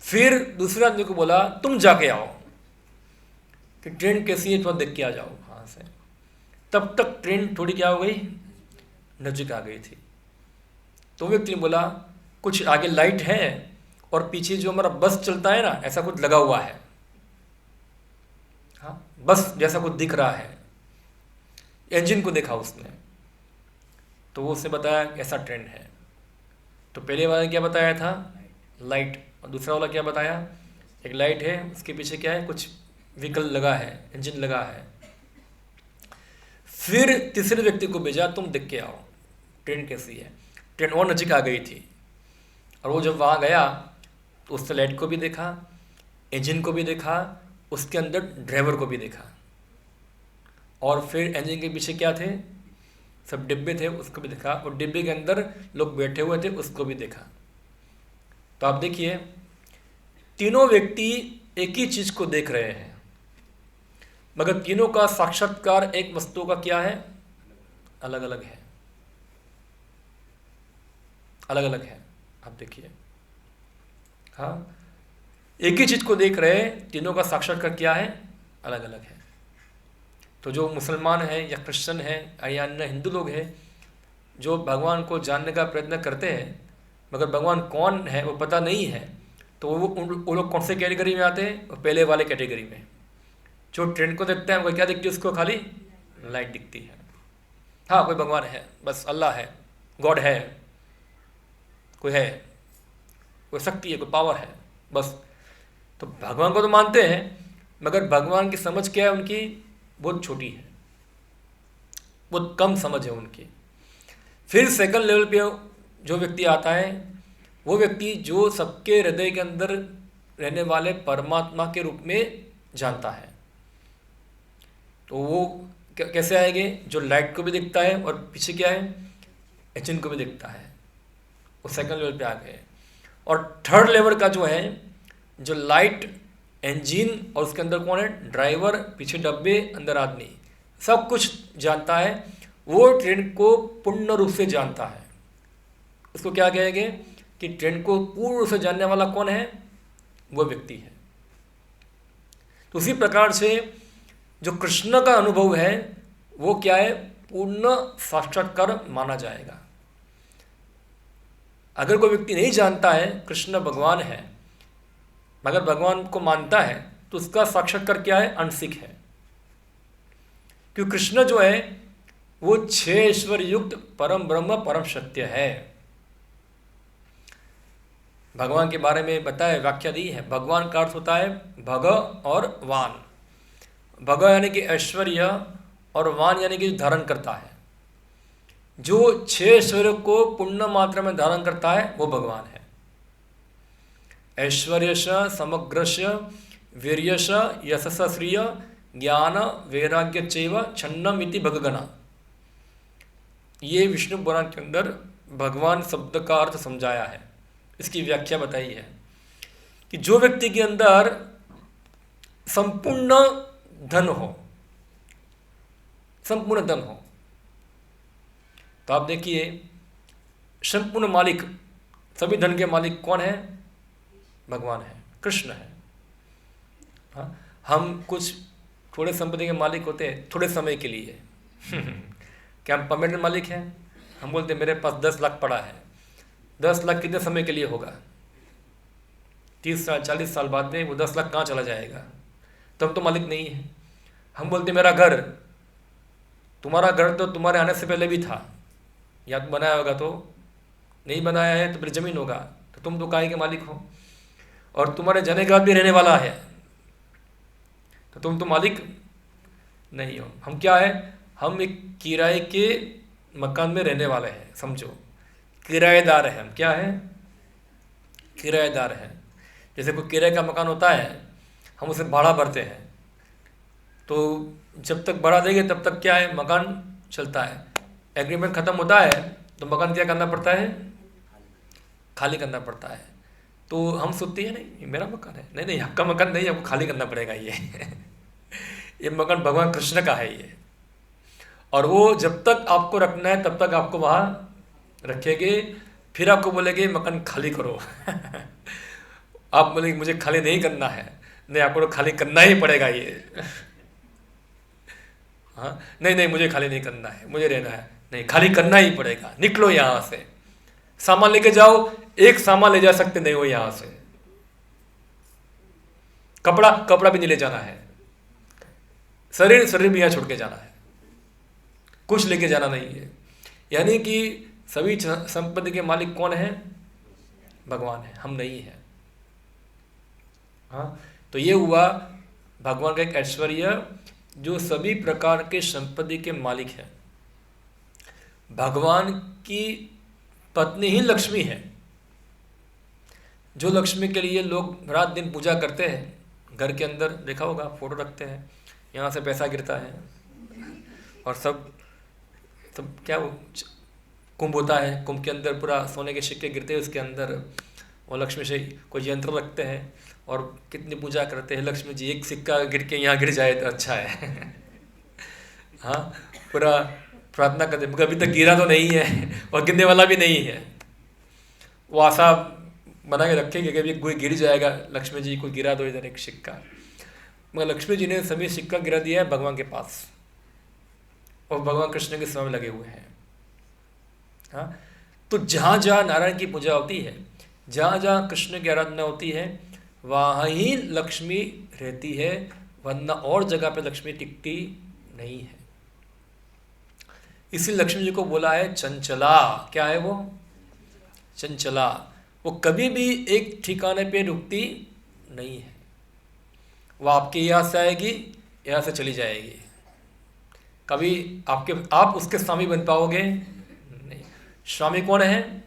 फिर दूसरे आदमी को बोला, तुम जाके आओ कि ट्रेन कैसी है, थोड़ा देख के आ जाओ वहाँ से। तब तक ट्रेन थोड़ी क्या हो गई, नज़दीक आ गई थी। तो व्यक्ति ने बोला, कुछ आगे लाइट है और पीछे जो हमारा बस चलता है ना, ऐसा कुछ लगा हुआ है। हाँ, बस जैसा कुछ दिख रहा है। इंजन को देखा उसने, तो वो उसने बताया ऐसा ट्रेन है। तो पहले वाले ने क्या बताया था? लाइट। और दूसरा वाला क्या बताया? एक लाइट है, उसके पीछे क्या है, कुछ व्हीकल लगा है, इंजन लगा है। फिर तीसरे व्यक्ति को भेजा, तुम देख के आओ ट्रेन कैसी है। ट्रेन और नजीक आ गई थी, और वो जब वहाँ गया तो उसने लाइट को भी देखा, इंजन को भी देखा, उसके अंदर ड्राइवर को भी देखा, और फिर इंजन के पीछे क्या थे, सब डिब्बे थे, उसको भी देखा, और डिब्बे के अंदर लोग बैठे हुए थे, उसको भी देखा। तो आप देखिए, तीनों व्यक्ति एक ही चीज़ को देख रहे हैं, मगर तीनों का साक्षात्कार एक वस्तु का क्या है? अलग अलग है, अलग अलग है। आप देखिए, हाँ, एक ही चीज़ को देख रहे हैं, तीनों का साक्षात्कार क्या है? अलग अलग है। तो जो मुसलमान हैं या क्रिश्चियन हैं या अन्य हिंदू लोग हैं, जो भगवान को जानने का प्रयत्न करते हैं मगर भगवान कौन है वो पता नहीं है, तो वो लोग कौन से कैटेगरी में आते हैं? वो पहले वाले कैटेगरी में। जो ट्रेन को देखते हैं वो क्या दिखती है? उसको खाली लाइट दिखती है। हाँ, कोई भगवान है, बस अल्लाह है, गॉड है, कोई है, कोई शक्ति है, कोई पावर है, बस। तो भगवान को तो मानते हैं, मगर भगवान की समझ क्या है उनकी? बहुत छोटी है, बहुत कम समझ है उनकी। फिर सेकंड लेवल पे जो व्यक्ति आता है, वो व्यक्ति जो सबके हृदय के अंदर रहने वाले परमात्मा के रूप में जानता है। तो वो कैसे आएंगे? जो लाइट को भी दिखता है और पीछे क्या है, इंजन को भी दिखता है, वो सेकंड लेवल पे आ गए। और थर्ड लेवल का जो है, जो लाइट, इंजन और उसके अंदर कौन है? ड्राइवर, पीछे डब्बे, अंदर आदमी, सब कुछ जानता है, वो ट्रेन को पूर्ण रूप से जानता है। उसको क्या कहेंगे कि ट्रेन को पूर्ण रूप से जानने वाला कौन है? वो व्यक्ति है। तो उसी प्रकार से जो कृष्ण का अनुभव है वो क्या है? पूर्ण साक्षात्कार माना जाएगा। अगर कोई व्यक्ति नहीं जानता है कृष्ण भगवान है मगर भगवान को मानता है, तो उसका साक्षात्कार क्या है? आंशिक है। क्योंकि कृष्ण जो है वो 6 ऐश्वर्य युक्त परम ब्रह्म परम सत्य है। भगवान के बारे में बताया, व्याख्या दी है। भगवान का अर्थ होता है भग और वान। भग यानी कि ऐश्वर्य, और वान यानी कि धारण करता है। जो 6 ऐश्वर्य को पूर्ण मात्रा में धारण करता है वो भगवान है। ऐश्वर्यश, समग्रश, वीर्यश, यशस, श्रिय, ज्ञान, वैराग्य चैव छन्नम इति भगगना। ये विष्णु पुराण के अंदर भगवान शब्द का अर्थ समझाया है, इसकी व्याख्या बताई है कि जो व्यक्ति के अंदर संपूर्ण धन हो, संपूर्ण धन हो, तो आप देखिए संपूर्ण मालिक, सभी धन के मालिक कौन है? भगवान है, कृष्ण है। हाँ, हम कुछ थोड़े संपत्ति के मालिक होते हैं थोड़े समय के लिए। क्या हम परमानेंट मालिक हैं? हम बोलते हैं मेरे पास 10 लाख पड़ा है। 10 लाख कितने समय के लिए होगा? 30 साल 40 साल बाद में वो 10 लाख कहाँ चला जाएगा? तो हम तो मालिक नहीं है। हम बोलते मेरा घर, तुम्हारा घर तो तुम्हारे आने से पहले भी था, या तो बनाया होगा, तो नहीं बनाया है तो फिर ज़मीन होगा, तो तुम तो काहे के मालिक हो? और तुम्हारे जाने के बाद भी रहने वाला है, तो तुम तो मालिक नहीं हो। हम क्या है? हम एक किराए के मकान में रहने वाले हैं, समझो, किराएदार है हम। क्या है? किराएदार है। जैसे कोई किराए का मकान होता है, हम उसे भाड़ा भरते हैं, तो जब तक भाड़ा देंगे तब तक क्या है, मकान चलता है। एग्रीमेंट ख़त्म होता है तो मकान क्या करना पड़ता है? खाली करना पड़ता है। तो हम सोचते हैं नहीं ये मेरा मकान है, नहीं नहीं आपका मकान नहीं, आपको खाली करना पड़ेगा ये ये मकान भगवान कृष्ण का है ये, और वो जब तक आपको रखना है तब तक आपको वहाँ रखेंगे, फिर आपको बोलेंगे मकान खाली करो आप बोलेंगे मुझे खाली नहीं करना है, नहीं आपको तो खाली करना ही पड़ेगा ये हाँ, नहीं नहीं मुझे खाली नहीं करना है, मुझे रहना है, नहीं खाली करना ही पड़ेगा, निकलो यहाँ से, सामान लेके जाओ, एक सामान ले जा सकते नहीं हो यहाँ से, कपड़ा कपड़ा भी नहीं ले जाना है, शरीर शरीर भी यहाँ छोड़ के जाना है, कुछ लेके जाना नहीं है। यानी कि सभी संपत्ति के मालिक कौन है? भगवान है, हम नहीं है। हाँ, तो ये हुआ भगवान का एक ऐश्वर्य जो सभी प्रकार के संपत्ति के मालिक है। भगवान की पत्नी ही लक्ष्मी है, जो लक्ष्मी के लिए लोग रात दिन पूजा करते हैं। घर के अंदर देखा होगा फोटो रखते हैं, यहाँ से पैसा गिरता है और सब क्या वो कुंभ होता है, कुंभ के अंदर पूरा सोने के सिक्के गिरते हैं, उसके अंदर वो लक्ष्मी से कोई यंत्र रखते हैं और कितनी पूजा करते हैं, लक्ष्मी जी एक सिक्का गिर के यहाँ गिर जाए तो अच्छा है हाँ, पूरा प्रार्थना करते, मगर अभी तक गिरा तो नहीं है और गिरने वाला भी नहीं है। वो आशा बना के रखेंगे कि अभी कोई गिर जाएगा, लक्ष्मी जी को गिरा दो इधर एक सिक्का, मगर लक्ष्मी जी ने सभी सिक्का गिरा दिया है भगवान के पास, और भगवान कृष्ण के समय लगे हुए हैं। हाँ, तो जहाँ जहाँ नारायण की पूजा होती है, जहाँ जहाँ कृष्ण की आराधना होती है, वहाँ ही लक्ष्मी रहती है, वरना और जगह पे लक्ष्मी टिकती नहीं है। इसी लक्ष्मी जी को बोला है चंचला। क्या है वो? चंचला। वो कभी भी एक ठिकाने पे रुकती नहीं है, वो आपके यहाँ से आएगी, यहाँ से चली जाएगी, कभी आप उसके स्वामी बन पाओगे नहीं। स्वामी कौन है?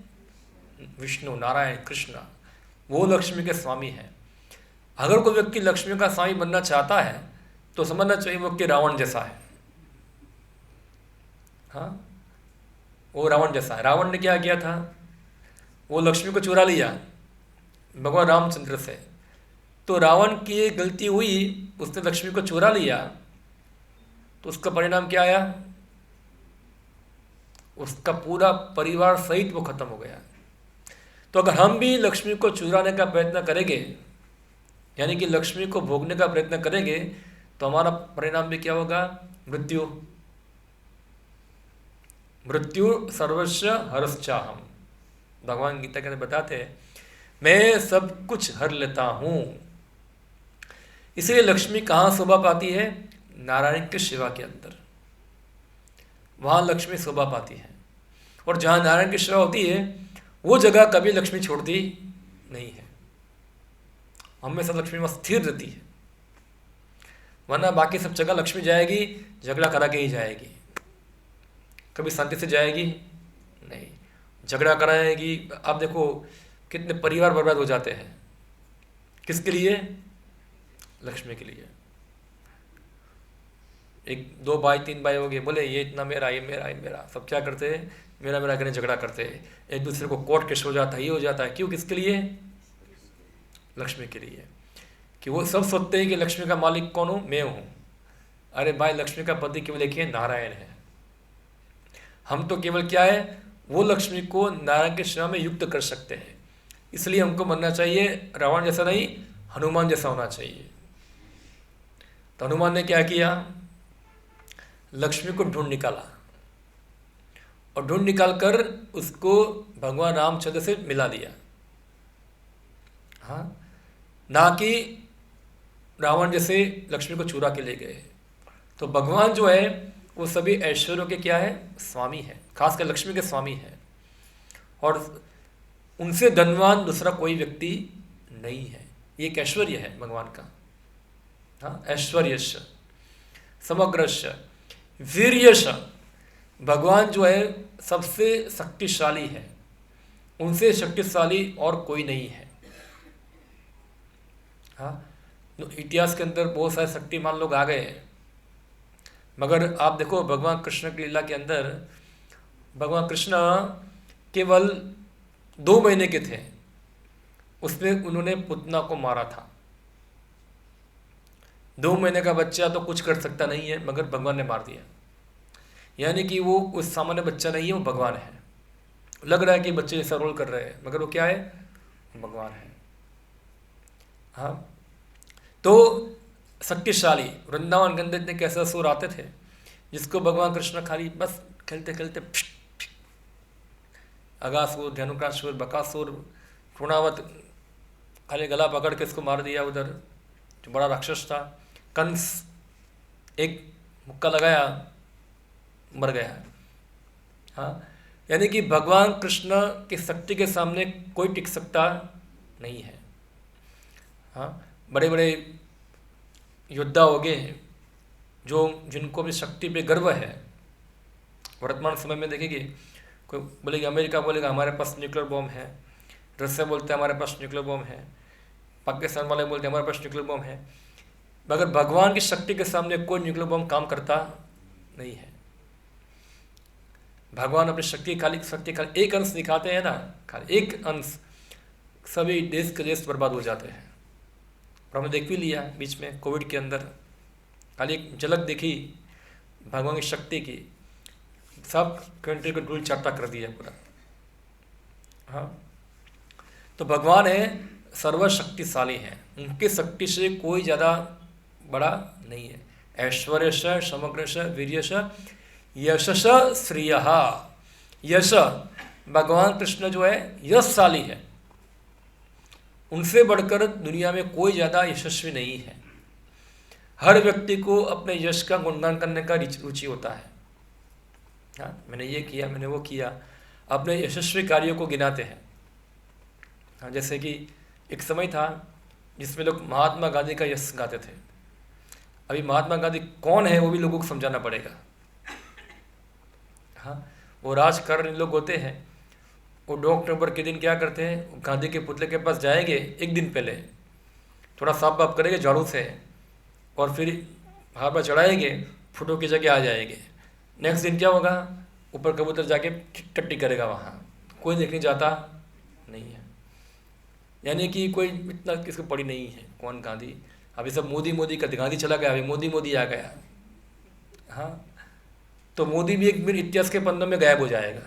विष्णु, नारायण, कृष्ण, वो लक्ष्मी के स्वामी हैं। अगर कोई व्यक्ति लक्ष्मी का स्वामी बनना चाहता है तो समझना चाहिए वो कि रावण जैसा है। हाँ, वो रावण जैसा है। रावण ने क्या किया था? वो लक्ष्मी को चुरा लिया भगवान रामचंद्र से, तो रावण की एक गलती हुई, उसने लक्ष्मी को चुरा लिया, तो उसका परिणाम क्या आया? उसका पूरा परिवार सहित वो खत्म हो गया। तो अगर हम भी लक्ष्मी को चुराने का प्रयत्न करेंगे, यानी कि लक्ष्मी को भोगने का प्रयत्न करेंगे, तो हमारा परिणाम भी क्या होगा? मृत्यु। मृत्यु सर्वस्व हरश्चाहम, भगवान गीता के अंदर बताते हैं, मैं सब कुछ हर लेता हूँ। इसलिए लक्ष्मी कहाँ शोभा पाती है? नारायण की सेवा के अंदर, वहाँ लक्ष्मी शोभा पाती है। और जहाँ नारायण की सेवा होती है वो जगह कभी लक्ष्मी छोड़ती नहीं है, हमेशा लक्ष्मी वहाँ स्थिर रहती है। वरना बाकी सब जगह लक्ष्मी जाएगी, झगड़ा करा के ही जाएगी, कभी शांति से जाएगी नहीं, झगड़ा कराएगी। आप देखो कितने परिवार बर्बाद हो जाते हैं, किसके लिए? लक्ष्मी के लिए। एक दो भाई तीन भाई हो गए, बोले ये इतना मेरा, ये मेरा, ये मेरा, सब क्या करते हैं? मेरा मेरा करके झगड़ा करते हैं, एक दूसरे को कोर्ट केस हो जाता है, ये हो जाता है। क्यों? किसके लिए? लक्ष्मी के लिए। कि वो सब सोचते हैं कि लक्ष्मी का मालिक कौन हूँ? मैं हूँ। अरे भाई, लक्ष्मी का पति केवल एक है, नारायण है। हम तो केवल क्या है? वो लक्ष्मी को नारायण के सेवा में युक्त कर सकते हैं। इसलिए हमको बनना चाहिए रावण जैसा नहीं, हनुमान जैसा होना चाहिए। तो हनुमान ने क्या किया? लक्ष्मी को ढूंढ निकाला, और ढूंढ निकाल कर उसको भगवान रामचंद्र से मिला दिया। हाँ, ना कि रावण जैसे लक्ष्मी को चुरा के ले गए। तो भगवान जो है वो सभी ऐश्वर्यों के क्या है, स्वामी है, खासकर लक्ष्मी के स्वामी है, और उनसे धनवान दूसरा कोई व्यक्ति नहीं है। ये एक ऐश्वर्य है भगवान का। हाँ, ऐश्वर्यश समग्रश वीर्यश, भगवान जो है सबसे शक्तिशाली है, उनसे शक्तिशाली और कोई नहीं है। हाँ, तो इतिहास के अंदर बहुत सारे शक्तिमान लोग आ गए हैं, मगर आप देखो भगवान कृष्ण की लीला के अंदर भगवान कृष्ण केवल 2 महीने के थे, उसमें उन्होंने पुतना को मारा था। 2 महीने का बच्चा तो कुछ कर सकता नहीं है, मगर भगवान ने मार दिया। यानी कि वो उस सामान्य बच्चा नहीं है, वो भगवान है। लग रहा है कि बच्चे जैसा रोल कर रहे हैं, मगर वो क्या है, भगवान है। हाँ, तो शक्तिशाली वृंदावन के अंदर इतने कैसे असुर आते थे जिसको भगवान कृष्ण खाली बस खेलते खेलते अगासुर, धनुकासुर, बकासुर, पूर्णावत खाली गला पकड़ के इसको मार दिया। उधर जो बड़ा राक्षस था कंस, एक मुक्का लगाया, मर गया। हाँ, यानी कि भगवान कृष्ण की शक्ति के सामने कोई टिक सकता नहीं है। हाँ, बड़े बड़े योद्धा हो गए हैं जो जिनको भी शक्ति पे गर्व है। वर्तमान समय में देखेंगे, कोई बोलेगा, अमेरिका बोलेगा हमारे पास न्यूक्लियर बॉम्ब है, रशिया बोलते हैं हमारे पास न्यूक्लियर बॉम्ब है, पाकिस्तान वाले बोलते हैं हमारे पास न्यूक्लियर बॉम्ब है, मगर भगवान की शक्ति के सामने कोई न्यूक्लियर बॉम्ब काम करता नहीं है। भगवान अपनी शक्ति खाली एक अंश दिखाते हैं ना, खाली एक अंश, सभी देश के देश बर्बाद हो जाते हैं। और हमने देख भी लिया बीच में कोविड के अंदर, खाली एक झलक देखी भगवान की शक्ति की, सब कंट्री को धूल चाटा कर दिया पूरा। हाँ, तो भगवान है सर्वशक्तिशाली हैं, उनकी शक्ति से कोई ज़्यादा बड़ा नहीं है। ऐश्वर्यश समग्रश वीर्यश यशस श्रिय, यश, भगवान कृष्ण जो है यशशाली है, उनसे बढ़कर दुनिया में कोई ज़्यादा यशस्वी नहीं है। हर व्यक्ति को अपने यश का गुणगान करने का रुचि होता है। हाँ, मैंने ये किया, मैंने वो किया, अपने यशस्वी कार्यों को गिनाते हैं। हाँ, जैसे कि एक समय था जिसमें लोग महात्मा गांधी का यश गाते थे। अभी महात्मा गांधी कौन है वो भी लोगों को समझाना पड़ेगा। हाँ, वो राजकारणी लोग होते हैं, वो 2 अक्टूबर के दिन क्या करते हैं, गांधी के पुतले के पास जाएंगे, एक दिन पहले थोड़ा साफ बाफ करेंगे झाड़ू से, और फिर हाथ पर चढ़ाएंगे, फोटो की जगह आ जाएंगे। नेक्स्ट दिन क्या होगा, ऊपर कबूतर जाके टट्टी करेगा, वहाँ कोई देखने जाता नहीं है। यानी कि कोई इतना किसको पड़ी नहीं है कौन गांधी। अभी सब मोदी का, गांधी चला गया, अभी मोदी आ गया। हाँ, तो मोदी भी एक मिनट इतिहास के पन्नों में गायब हो जाएगा।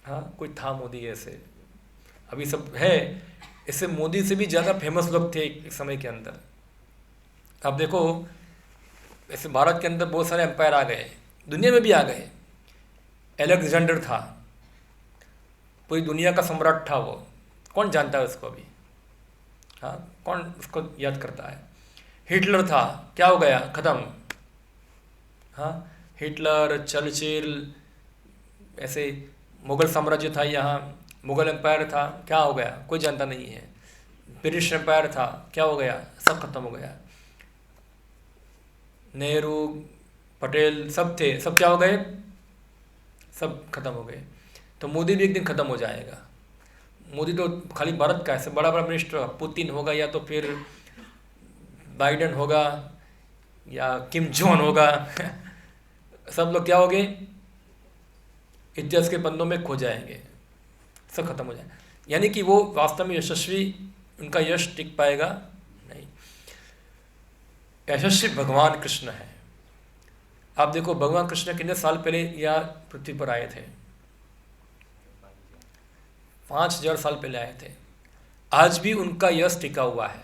हाँ, कोई था मोदी ऐसे, अभी सब है। इससे मोदी से भी ज़्यादा फेमस लोग थे एक समय के अंदर। अब देखो, ऐसे भारत के अंदर बहुत सारे एम्पायर आ गए, दुनिया में भी आ गए। अलेक्जेंडर था, पूरी दुनिया का सम्राट था वो, कौन जानता है उसको अभी। हाँ, कौन उसको याद करता है। हिटलर था, क्या हो गया, ख़त्म। हाँ, हिटलर, चर्चिल, ऐसे मुग़ल साम्राज्य था, यहाँ मुग़ल एम्पायर था, क्या हो गया, कोई जानता नहीं है। ब्रिटिश एम्पायर था, क्या हो गया, सब खत्म हो गया। नेहरू, पटेल सब थे, सब क्या हो गए, सब खत्म हो गए। तो मोदी भी एक दिन ख़त्म हो जाएगा। मोदी तो खाली भारत का ऐसे बड़ा बड़ा मिनिस्टर, पुतिन होगा, या तो फिर बाइडन होगा, या किम जोन होगा सब लोग क्या हो गए, इतिहास के पन्नों में खो जाएंगे, सब खत्म हो जाए। यानी कि वो वास्तव में यशस्वी, उनका यश टिक पाएगा नहीं। यशस्वी भगवान कृष्ण है। आप देखो, भगवान कृष्ण कितने साल पहले यहाँ पृथ्वी पर आए थे, 5000 साल पहले आए थे। आज भी उनका यश टिका हुआ है,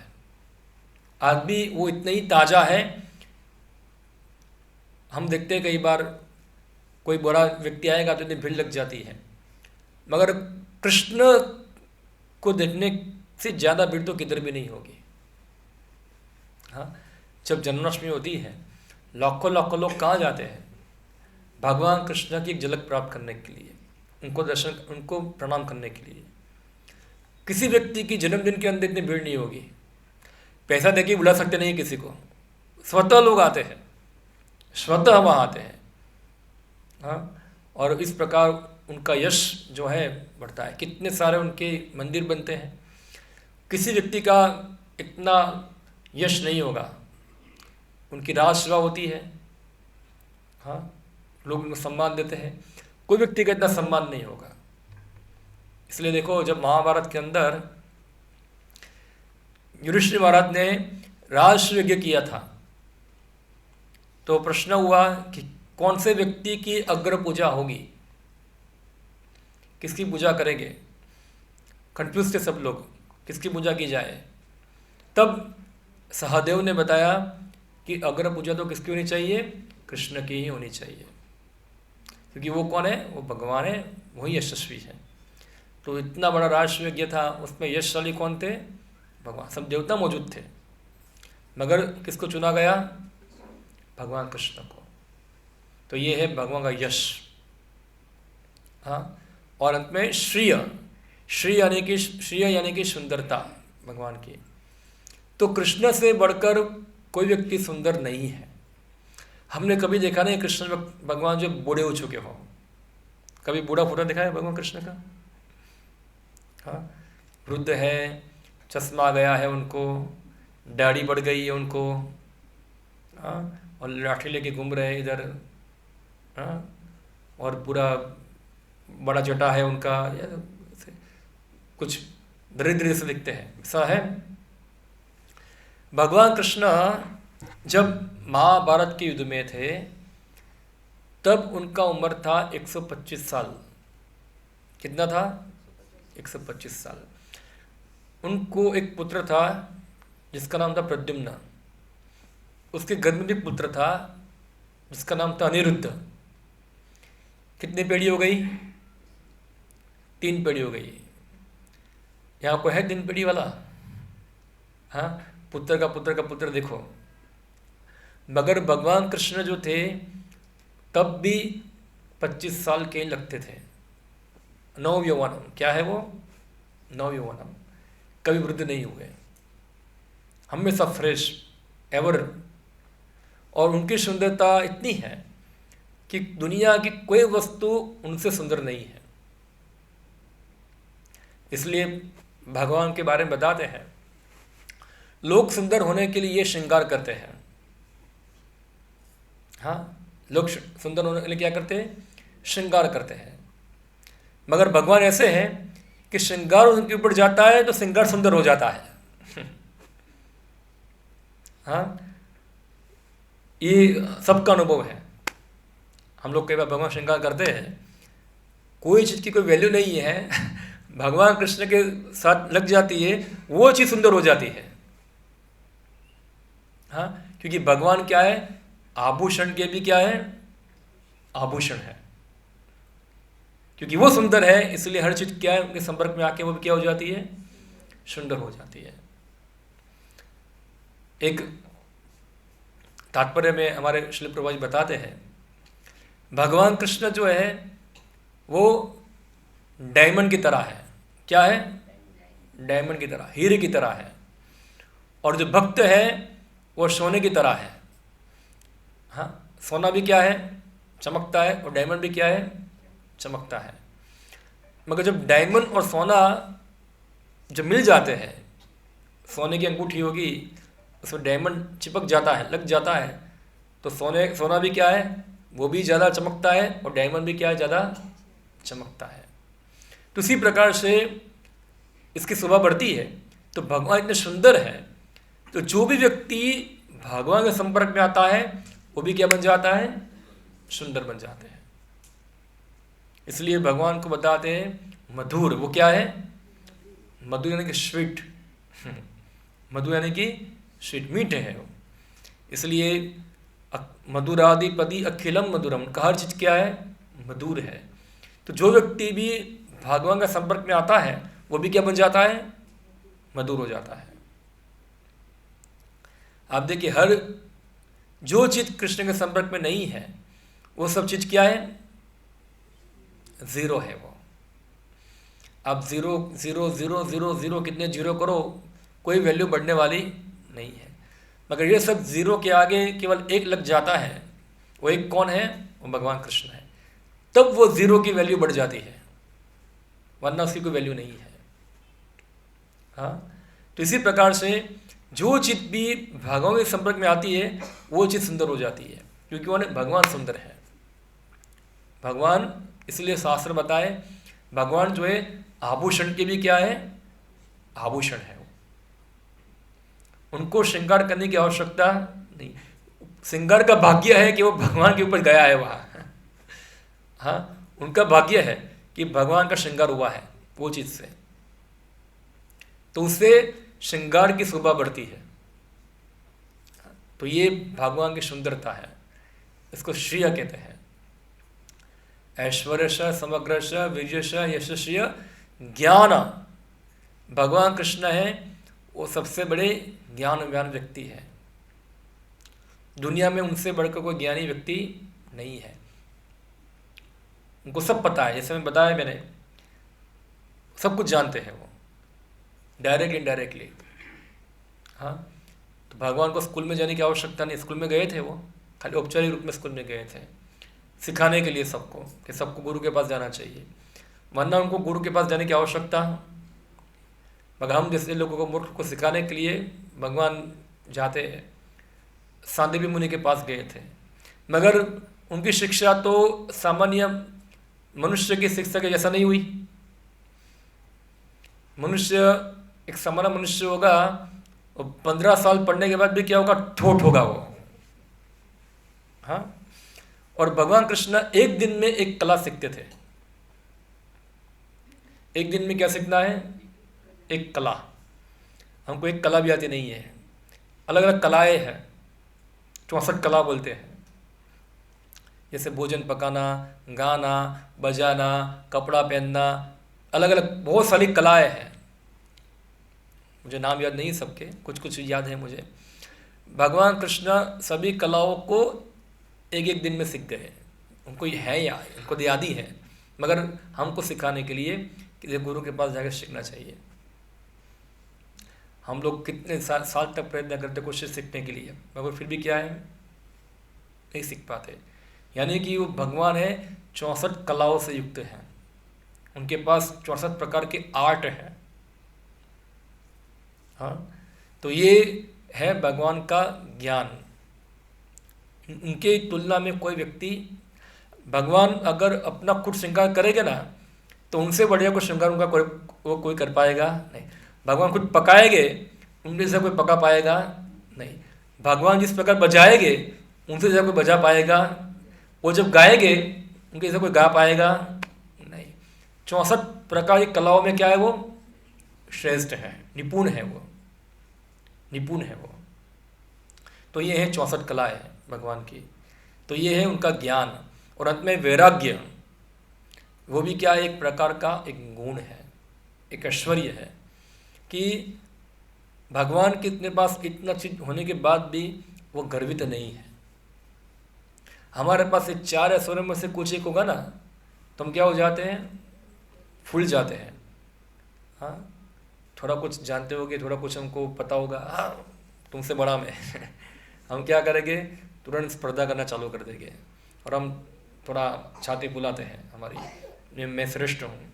आज भी वो इतने ही ताज़ा है। हम देखते हैं कई बार कोई बड़ा व्यक्ति आएगा तो इतनी भीड़ लग जाती है, मगर कृष्ण को देखने से ज़्यादा भीड़ तो किधर भी नहीं होगी। हाँ, जब जन्माष्टमी होती है लाखों लाखों लोग कहाँ जाते हैं? भगवान कृष्ण की एक झलक प्राप्त करने के लिए, उनको प्रणाम करने के लिए। किसी व्यक्ति की जन्मदिन के अंदर इतनी भीड़ नहीं होगी, पैसा देके बुला सकते नहीं किसी को, स्वतः लोग आते हैं, स्वतः वहाँ आते हैं। हाँ, और इस प्रकार उनका यश जो है बढ़ता है। कितने सारे उनके मंदिर बनते हैं। किसी व्यक्ति का इतना यश नहीं होगा, उनकी राज सेवा होती है। हाँ, लोग उनको सम्मान देते हैं, कोई व्यक्ति का इतना सम्मान नहीं होगा। इसलिए देखो, जब महाभारत के अंदर युधिष्ठिर महाराज ने राजसूय यज्ञ किया था, तो प्रश्न हुआ कि कौन से व्यक्ति की अग्र पूजा होगी, किसकी पूजा करेंगे। कंफ्यूज थे सब लोग, किसकी पूजा की जाए। तब सहदेव ने बताया कि अग्र पूजा तो किसकी होनी चाहिए? कृष्ण की ही होनी चाहिए, क्योंकि वो कौन है? वो भगवान है, वही यशस्वी है। तो इतना बड़ा राष्ट्र यज्ञ था, उसमें यशशाली कौन थे? भगवान। सब देवता मौजूद थे, मगर किसको चुना गया? भगवान कृष्ण को। तो ये है भगवान का यश। हाँ, और अंत में श्रेय, श्रेय यानी कि सुंदरता भगवान की। तो कृष्ण से बढ़कर कोई व्यक्ति सुंदर नहीं है। हमने कभी देखा नहीं कृष्ण भगवान जो बूढ़े हो चुके हों। कभी बूढ़ा फोटो देखा है भगवान कृष्ण का? हाँ, वृद्ध है, चश्मा गया है उनको, दाढ़ी बढ़ गई है उनको। हाँ, और लाठी लेके घूम रहे हैं इधर। हाँ, और पूरा बड़ा जटा है उनका, कुछ दरिद्र से दिखते हैं, ऐसा है। भगवान कृष्ण जब महाभारत के युद्ध में थे तब उनका उम्र था 125 साल। कितना था? 125 साल। उनको एक पुत्र था जिसका नाम था प्रद्युम्न। उसके गर्भ में भी पुत्र था जिसका नाम था अनिरुद्ध। कितनी पीढ़ी हो गई? 3 पीढ़ी हो गई। यहाँ कोई है 3 पीढ़ी वाला? हाँ, पुत्र का पुत्र का पुत्र देखो। मगर भगवान कृष्ण जो थे तब भी 25 साल के लगते थे। नव यौवनम, क्या है वो? नव यौवनम, कभी वृद्ध नहीं हुए, हमेशा फ्रेश एवर। और उनकी सुंदरता इतनी है कि दुनिया की कोई वस्तु उनसे सुंदर नहीं है। इसलिए भगवान के बारे में बताते हैं, लोग सुंदर होने के लिए ये श्रृंगार करते हैं। हाँ, लोग सुंदर होने के लिए क्या करते हैं? श्रृंगार करते हैं। मगर भगवान ऐसे हैं कि श्रृंगार उनके ऊपर जाता है तो श्रृंगार सुंदर हो जाता है। हाँ, ये सबका अनुभव है। हम लोग कई बार भगवान श्रृंगार करते हैं, कोई चीज़ की कोई वैल्यू नहीं है, भगवान कृष्ण के साथ लग जाती है, वो चीज़ सुंदर हो जाती है। हाँ, क्योंकि भगवान क्या है? आभूषण के भी क्या है? आभूषण है। क्योंकि वो सुंदर है, इसलिए हर चीज़ क्या है? उनके संपर्क में आके वो भी क्या हो जाती है? सुंदर हो जाती है। एक तात्पर्य में हमारे श्रील प्रभुपाद जी बताते हैं, भगवान कृष्ण जो है वो डायमंड की तरह है। क्या है? डायमंड की तरह, हीरे की तरह है। और जो भक्त है वो सोने की तरह है। हाँ, सोना भी क्या है? चमकता है, और डायमंड भी क्या है? चमकता है। मगर जब डायमंड और सोना जब मिल जाते हैं, सोने की अंगूठी होगी, उसमें डायमंड चिपक जाता है, लग जाता है, तो सोना भी क्या है? वो भी ज़्यादा चमकता है, और डायमंड भी क्या है? ज़्यादा चमकता है। तो इसी प्रकार से इसकी शोभा बढ़ती है। तो भगवान इतने सुंदर है, तो जो भी व्यक्ति भगवान के संपर्क में आता है वो भी क्या बन जाता है? सुंदर बन जाते हैं। इसलिए भगवान को बताते हैं मधुर। वो क्या है? मधुर यानी कि स्वीट। मधुर यानी कि स्वीट, मीठे है वो। इसलिए मधुरादि पदी अखिलम मधुरम, का हर चीज़ क्या है? मधुर है। तो जो व्यक्ति भी भगवान का संपर्क में आता है वो भी क्या बन जाता है? मधुर हो जाता है। आप देखिए, हर जो चीज कृष्ण के संपर्क में नहीं है वो सब चीज क्या है? जीरो है वो। आप zero zero zero zero zero कितने जीरो करो, कोई वैल्यू बढ़ने वाली नहीं है। मगर ये सब जीरो के आगे केवल एक लग जाता है, वो एक कौन है? वो भगवान कृष्ण है। तब वो जीरो की वैल्यू बढ़ जाती है, वरना उसकी कोई वैल्यू नहीं है। हाँ, तो इसी प्रकार से जो चीज भी भगवान के संपर्क में आती है वो चीज सुंदर हो जाती है, क्योंकि वो भगवान सुंदर है। भगवान, इसलिए शास्त्र बताए भगवान जो है आभूषण के भी क्या है? आभूषण है। उनको श्रृंगार करने की आवश्यकता नहीं। श्रृंगार का भाग्य है कि वो भगवान के ऊपर गया है वहाँ। हाँ, उनका भाग्य है कि भगवान का श्रृंगार हुआ है वो चीज से, तो उससे श्रृंगार की शोभा बढ़ती है। तो ये भगवान की सुंदरता है, इसको श्रिय कहते हैं। ऐश्वर्यश समग्रश विजयश यशस्य ज्ञान। भगवान कृष्ण है वो सबसे बड़े ज्ञानवान व्यक्ति है। दुनिया में उनसे बढ़कर कोई ज्ञानी व्यक्ति नहीं है। उनको सब पता है, जैसे मैं बताया मैंने, सब कुछ जानते हैं वो, डायरेक्ट इनडायरेक्टली। हाँ, तो भगवान को स्कूल में जाने की आवश्यकता नहीं। स्कूल में गए थे वो, खाली औपचारिक रूप में स्कूल में गए थे, सिखाने के लिए सबको, कि सबको गुरु के पास जाना चाहिए, वरना उनको गुरु के पास जाने की आवश्यकता। मगर हम जैसे लोगों को, मूर्ख को सिखाने के लिए भगवान जाते हैं। सांदीपनि मुनि के पास गए थे, मगर उनकी शिक्षा तो सामान्य मनुष्य की शिक्षा के जैसा नहीं हुई। मनुष्य, एक सामान्य मनुष्य होगा, और 15 साल पढ़ने के बाद भी क्या होगा? ठोठ होगा वो। हाँ, और भगवान कृष्ण एक दिन में एक कला सीखते थे। एक दिन में क्या सीखना है? एक कला। हमको एक कला भी आती नहीं है, अलग अलग कलाएं हैं, 64 कला बोलते हैं। जैसे भोजन पकाना, गाना बजाना, कपड़ा पहनना, अलग अलग बहुत सारी कलाएं हैं। मुझे नाम याद नहीं सबके, कुछ कुछ याद है मुझे। भगवान कृष्ण सभी कलाओं को एक एक दिन में सीख गए। उनको ये है या उनको याद ही है, मगर हमको सिखाने के लिए कि गुरु के पास जाकर सीखना चाहिए। हम लोग कितने साल तक प्रयत्न करते कोशिश सीखने के लिए, मगर फिर भी क्या है? नहीं सीख पाते। यानी कि वो भगवान है 64 कलाओं से युक्त हैं। उनके पास 64 प्रकार के आर्ट है। हाँ, तो ये है भगवान का ज्ञान। उनके तुलना में कोई व्यक्ति, भगवान अगर अपना खुद श्रृंगार करेगा ना, तो उनसे बढ़िया कोई श्रृंगार उनका कोई कर पाएगा नहीं। भगवान खुद पकाएंगे, उनके जैसा कोई पका पाएगा नहीं। भगवान जिस प्रकार बजाएंगे, उनसे जैसा कोई बजा पाएगा। वो जब गाएंगे, उनके जैसा कोई गा पाएगा नहीं। 64 प्रकार की कलाओं में क्या है? वो श्रेष्ठ है, निपुण है, वो निपुण है वो। तो ये है 64 कलाएं भगवान की। तो ये है उनका ज्ञान। और अंत में वैराग्य, वो भी क्या एक प्रकार का एक गुण है, एक ऐश्वर्य है, कि भगवान के इतने पास इतना चीज होने के बाद भी वो गर्वित नहीं है। हमारे पास ये 4 ऐश्वर्य में से कुछ एक होगा ना, तो हम क्या हो जाते हैं? फूल जाते हैं। हाँ, थोड़ा कुछ जानते होगे, थोड़ा कुछ हमको पता होगा, हाँ तुमसे बड़ा मैं हम क्या करेंगे? तुरंत स्पर्धा करना चालू कर देंगे, और हम थोड़ा छाती फुलाते हैं हमारी, मैं श्रेष्ठ हूँ।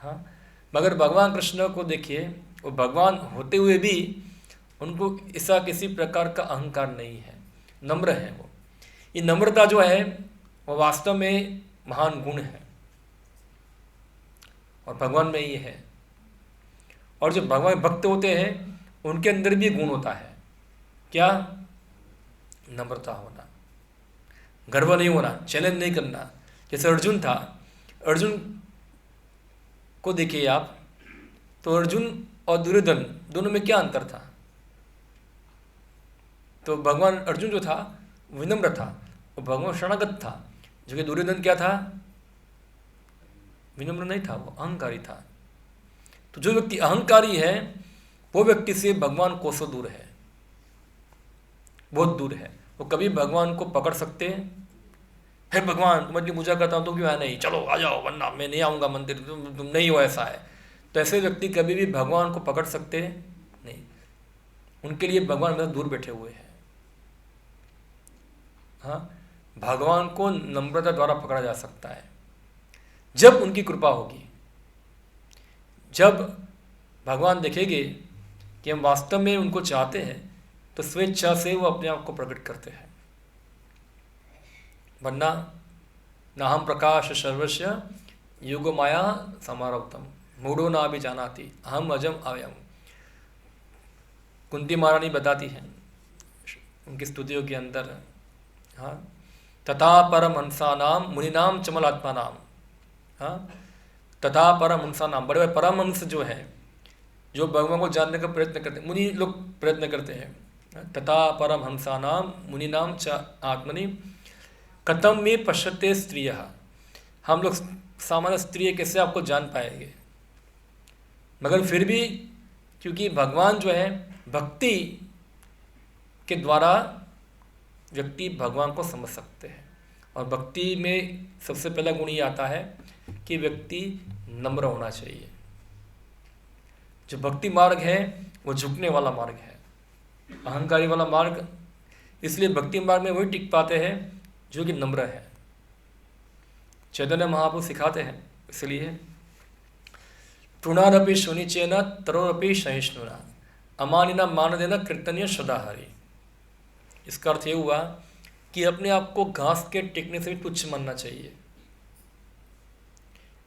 हाँ, मगर भगवान कृष्ण को देखिए, वो भगवान होते हुए भी उनको ऐसा किसी प्रकार का अहंकार नहीं है, नम्र है वो। ये नम्रता जो है वो वास्तव में महान गुण है, और भगवान में ये है। और जो भगवान भक्त होते हैं उनके अंदर भी गुण होता है, क्या? नम्रता होना, गर्व नहीं होना, चैलेंज नहीं करना। जैसे अर्जुन था, अर्जुन को देखिए आप, तो अर्जुन और दुर्योधन दोनों में क्या अंतर था? तो भगवान अर्जुन जो था विनम्र था, और भगवान शरणागत था। जो कि दुर्योधन क्या था? विनम्र नहीं था, वो अहंकारी था। तो जो व्यक्ति अहंकारी है वो व्यक्ति से भगवान कोसों दूर है, बहुत दूर है। वो कभी भगवान को पकड़ सकते हैं, हे भगवान तुम्हारी पूजा करता हूँ तो क्यों आया नहीं, चलो आ जाओ वरना मैं नहीं आऊँगा मंदिर, तुम नहीं हो, ऐसा है। तो ऐसे व्यक्ति कभी भी भगवान को पकड़ सकते हैं नहीं, उनके लिए भगवान हमेशा दूर बैठे हुए हैं। हाँ, भगवान को नम्रता द्वारा पकड़ा जा सकता है जब उनकी कृपा होगी, जब भगवान देखेंगे कि हम वास्तव में उनको चाहते हैं तो स्वेच्छा से वो अपने आप को प्रकट करते हैं। वरना न हम प्रकाश सर्वस्य युग माया समारब्धम मूढ़ो ना भी जानाति अहम अजम अव्ययम। कुंती महारानी बताती हैं उनकी स्तुतियों के अंदर, हाँ, तथा परमहंसा नाम मुनिनाम चमलात्मा नाम, हाँ, तथा परमहंसा नाम, बड़े बड़े परमहंस जो है, जो भगवान को जानने का प्रयत्न करते हैं, मुनि लोग प्रयत्न करते हैं, तथा परमहंसा नाम मुनिनाम च आत्मनि कथम में पश्यते स्त्रिय। हम लोग सामान्य स्त्री कैसे आपको जान पाएंगे, मगर फिर भी क्योंकि भगवान जो है भक्ति के द्वारा व्यक्ति भगवान को समझ सकते हैं। और भक्ति में सबसे पहला गुण ये आता है कि व्यक्ति नम्र होना चाहिए। जो भक्ति मार्ग है वो झुकने वाला मार्ग है, अहंकारी वाला मार्ग, इसलिए भक्ति मार्ग में वही टिक पाते हैं जो कि नम्र है। चैतन्य महाप्रभु सिखाते हैं इसलिए तृणारपि सुनिचेन तरोरपि सहिष्णुना अमानिना मान देना कीर्तनीय सदाहरि। इसका अर्थ ये हुआ कि अपने आप को घास के टिकने से भी तुच्छ मानना चाहिए।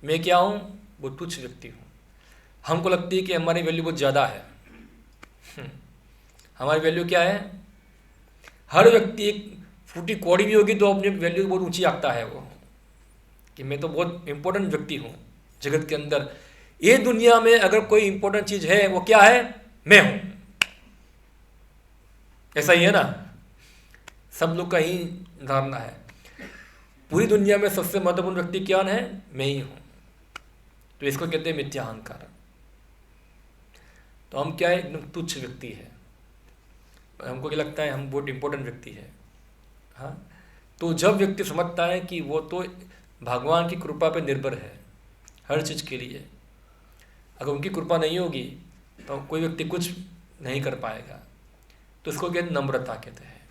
मैं क्या हूँ, वो तुच्छ व्यक्ति हूँ। हमको लगती है कि हमारी वैल्यू बहुत ज़्यादा है। हमारी वैल्यू क्या है, हर व्यक्ति एक फूटी कौड़ी भी होगी तो अपनी वैल्यू बहुत ऊंची आंकता है वो, कि मैं तो बहुत इंपॉर्टेंट व्यक्ति हूँ जगत के अंदर। ये दुनिया में अगर कोई इंपॉर्टेंट चीज़ है वो क्या है, मैं हूँ। ऐसा ही है ना, सब लोग का ही धारणा है। पूरी दुनिया में सबसे महत्वपूर्ण व्यक्ति क्या है, मैं ही हूँ। तो इसको कहते हैं मिथ्या अहंकार। तो हम क्या है, एकदम तुच्छ व्यक्ति है, हमको क्या लगता है हम बहुत इंपॉर्टेंट व्यक्ति है। हाँ, तो जब व्यक्ति समझता है कि वो तो भगवान की कृपा पे निर्भर है हर चीज़ के लिए, अगर उनकी कृपा नहीं होगी तो कोई व्यक्ति कुछ नहीं कर पाएगा, तो इसको कहते नम्रता कहते हैं।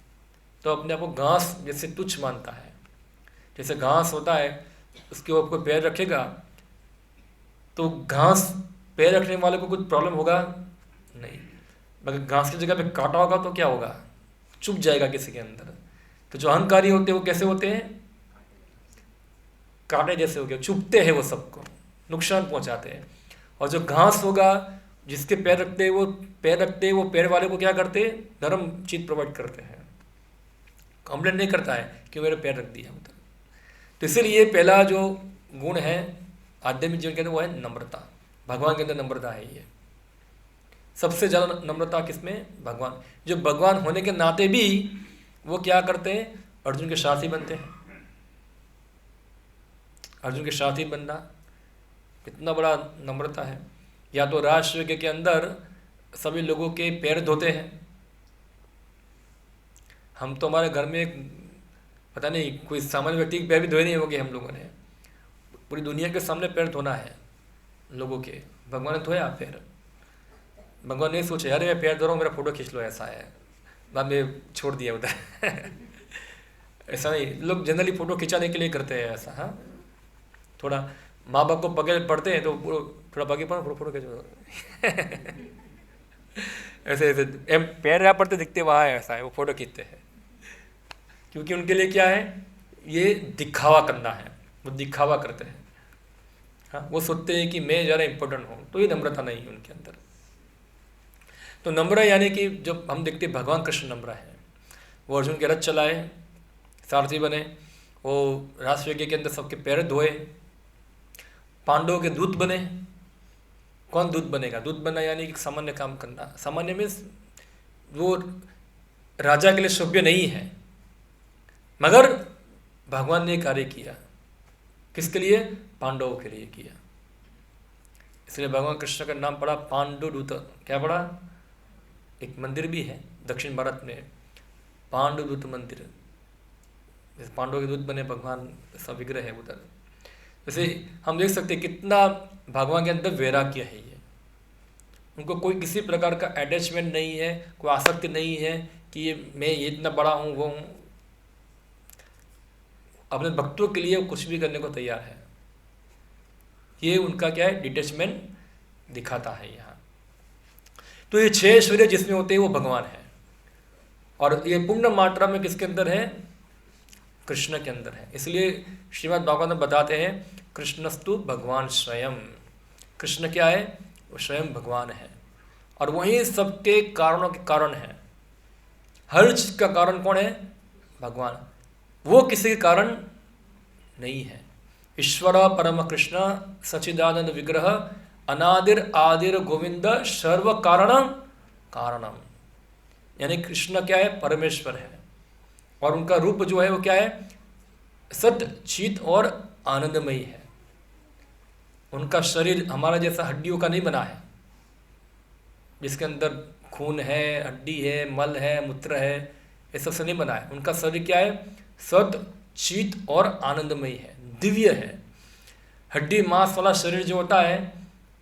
तो अपने आप को घास जैसे तुच्छ मानता है, जैसे घास होता है उसके ऊपर कोई पैर रखेगा तो घास पैर रखने वाले को कुछ प्रॉब्लम होगा नहीं, मगर घास की जगह पे काटा होगा तो क्या होगा, चुभ जाएगा किसी के अंदर। तो जो अहंकारी होते हैं वो कैसे होते हैं, कांटे जैसे हो गए, चुभते हैं, वो सबको नुकसान पहुंचाते हैं। और जो घास होगा जिसके पैर रखते हैं वो पैर वाले को क्या करते हैं, नरम चीज प्रोवाइड करते हैं, कंप्लेन नहीं करता है कि मेरे पैर रख दिया उधर। तो इसीलिए पहला जो गुण है आध्यात्मिक जीवन के अंदर वो है नम्रता। भगवान के अंदर नम्रता है। ये सबसे ज़्यादा नम्रता किसमें, भगवान। जो भगवान होने के नाते भी वो क्या करते हैं, अर्जुन के साथी बनते हैं। अर्जुन के साथी बनना कितना बड़ा नम्रता है। या तो राष्ट्र के अंदर सभी लोगों के पैर धोते हैं। हम तो हमारे घर में पता नहीं कोई सामान्य व्यक्ति के पैर भी धोए नहीं होंगे हम लोगों ने, पूरी दुनिया के सामने पैर धोना है लोगों के। भगवान ने धोया पैर, भगवान ने सोचे अरे मैं पैर धो रहा हूँ, मेरा फोटो खींच लो, ऐसा है, बाद में छोड़ दिया उधर। ऐसा नहीं, लोग जनरली फ़ोटो खिंचाने के लिए करते हैं ऐसा। हाँ, थोड़ा माँ बाप को पगे पड़ते हैं तो थोड़ा पगे पड़ो, फोटो खींचो। ऐसे ऐसे पैर यहाँ पड़ते दिखते वहाँ है, ऐसा है, वो फ़ोटो खींचते हैं। क्योंकि उनके लिए क्या है, ये दिखावा करना है, वो दिखावा करते हैं। हाँ, वो सोचते हैं कि मैं ज़्यादा इम्पोर्टेंट हूँ, तो ये नम्रता नहीं है उनके अंदर। तो नम्र यानी कि जब हम देखते भगवान कृष्ण नम्र है, वो अर्जुन के रथ चलाए, सारथी बने, वो राष्ट्रयज्ञ के अंदर सबके पैर धोए, पांडवों के दूत बने। कौन दूत बनेगा, दूत बनना यानी कि सामान्य काम करना। सामान्य में वो राजा के लिए सभ्य नहीं है, मगर भगवान ने कार्य किया। किसके लिए, पांडवों के लिए किया। इसलिए भगवान कृष्ण का नाम पड़ा पांडुदूत। क्या पड़ा? एक मंदिर भी है दक्षिण भारत में, पांडुदूत मंदिर, जैसे पांडवों के दूत बने भगवान, ऐसा विग्रह है उधर। जैसे हम देख सकते कितना भगवान के अंदर वैराग्य है। ये उनको कोई किसी प्रकार का अटैचमेंट नहीं है, कोई आसक्ति नहीं है कि मैं ये इतना बड़ा हूँ वो हूँ। अपने भक्तों के लिए कुछ भी करने को तैयार है। ये उनका क्या है, डिटैचमेंट दिखाता है यहाँ। तो ये 6 ऐश्वर्य जिसमें होते हैं वो भगवान है, और ये पूर्ण मात्रा में किसके अंदर है? कृष्ण के अंदर है। इसलिए श्रीमद् भागवत में बताते हैं कृष्णस्तु भगवान स्वयं। कृष्ण क्या है? वो स्वयं भगवान है, और वही सबके कारणों के कारण है। हर चीज का कारण कौन है? भगवान। वो किसी के कारण नहीं है। ईश्वर परम कृष्ण सच्चिदानंद विग्रह अनादिर आदिर गोविंद सर्व कारणम कारणम। यानी कृष्ण क्या है? परमेश्वर है, और उनका रूप जो है वो क्या है? सत्य, चित और आनंदमयी है। उनका शरीर हमारा जैसा हड्डियों का नहीं बना है, जिसके अंदर खून है, हड्डी है, मल है, मूत्र है, ये सब से नहीं बना है। उनका शरीर क्या है? सत्य, चित और आनंदमयी है, दिव्य है। हड्डी मांस वाला शरीर जो होता है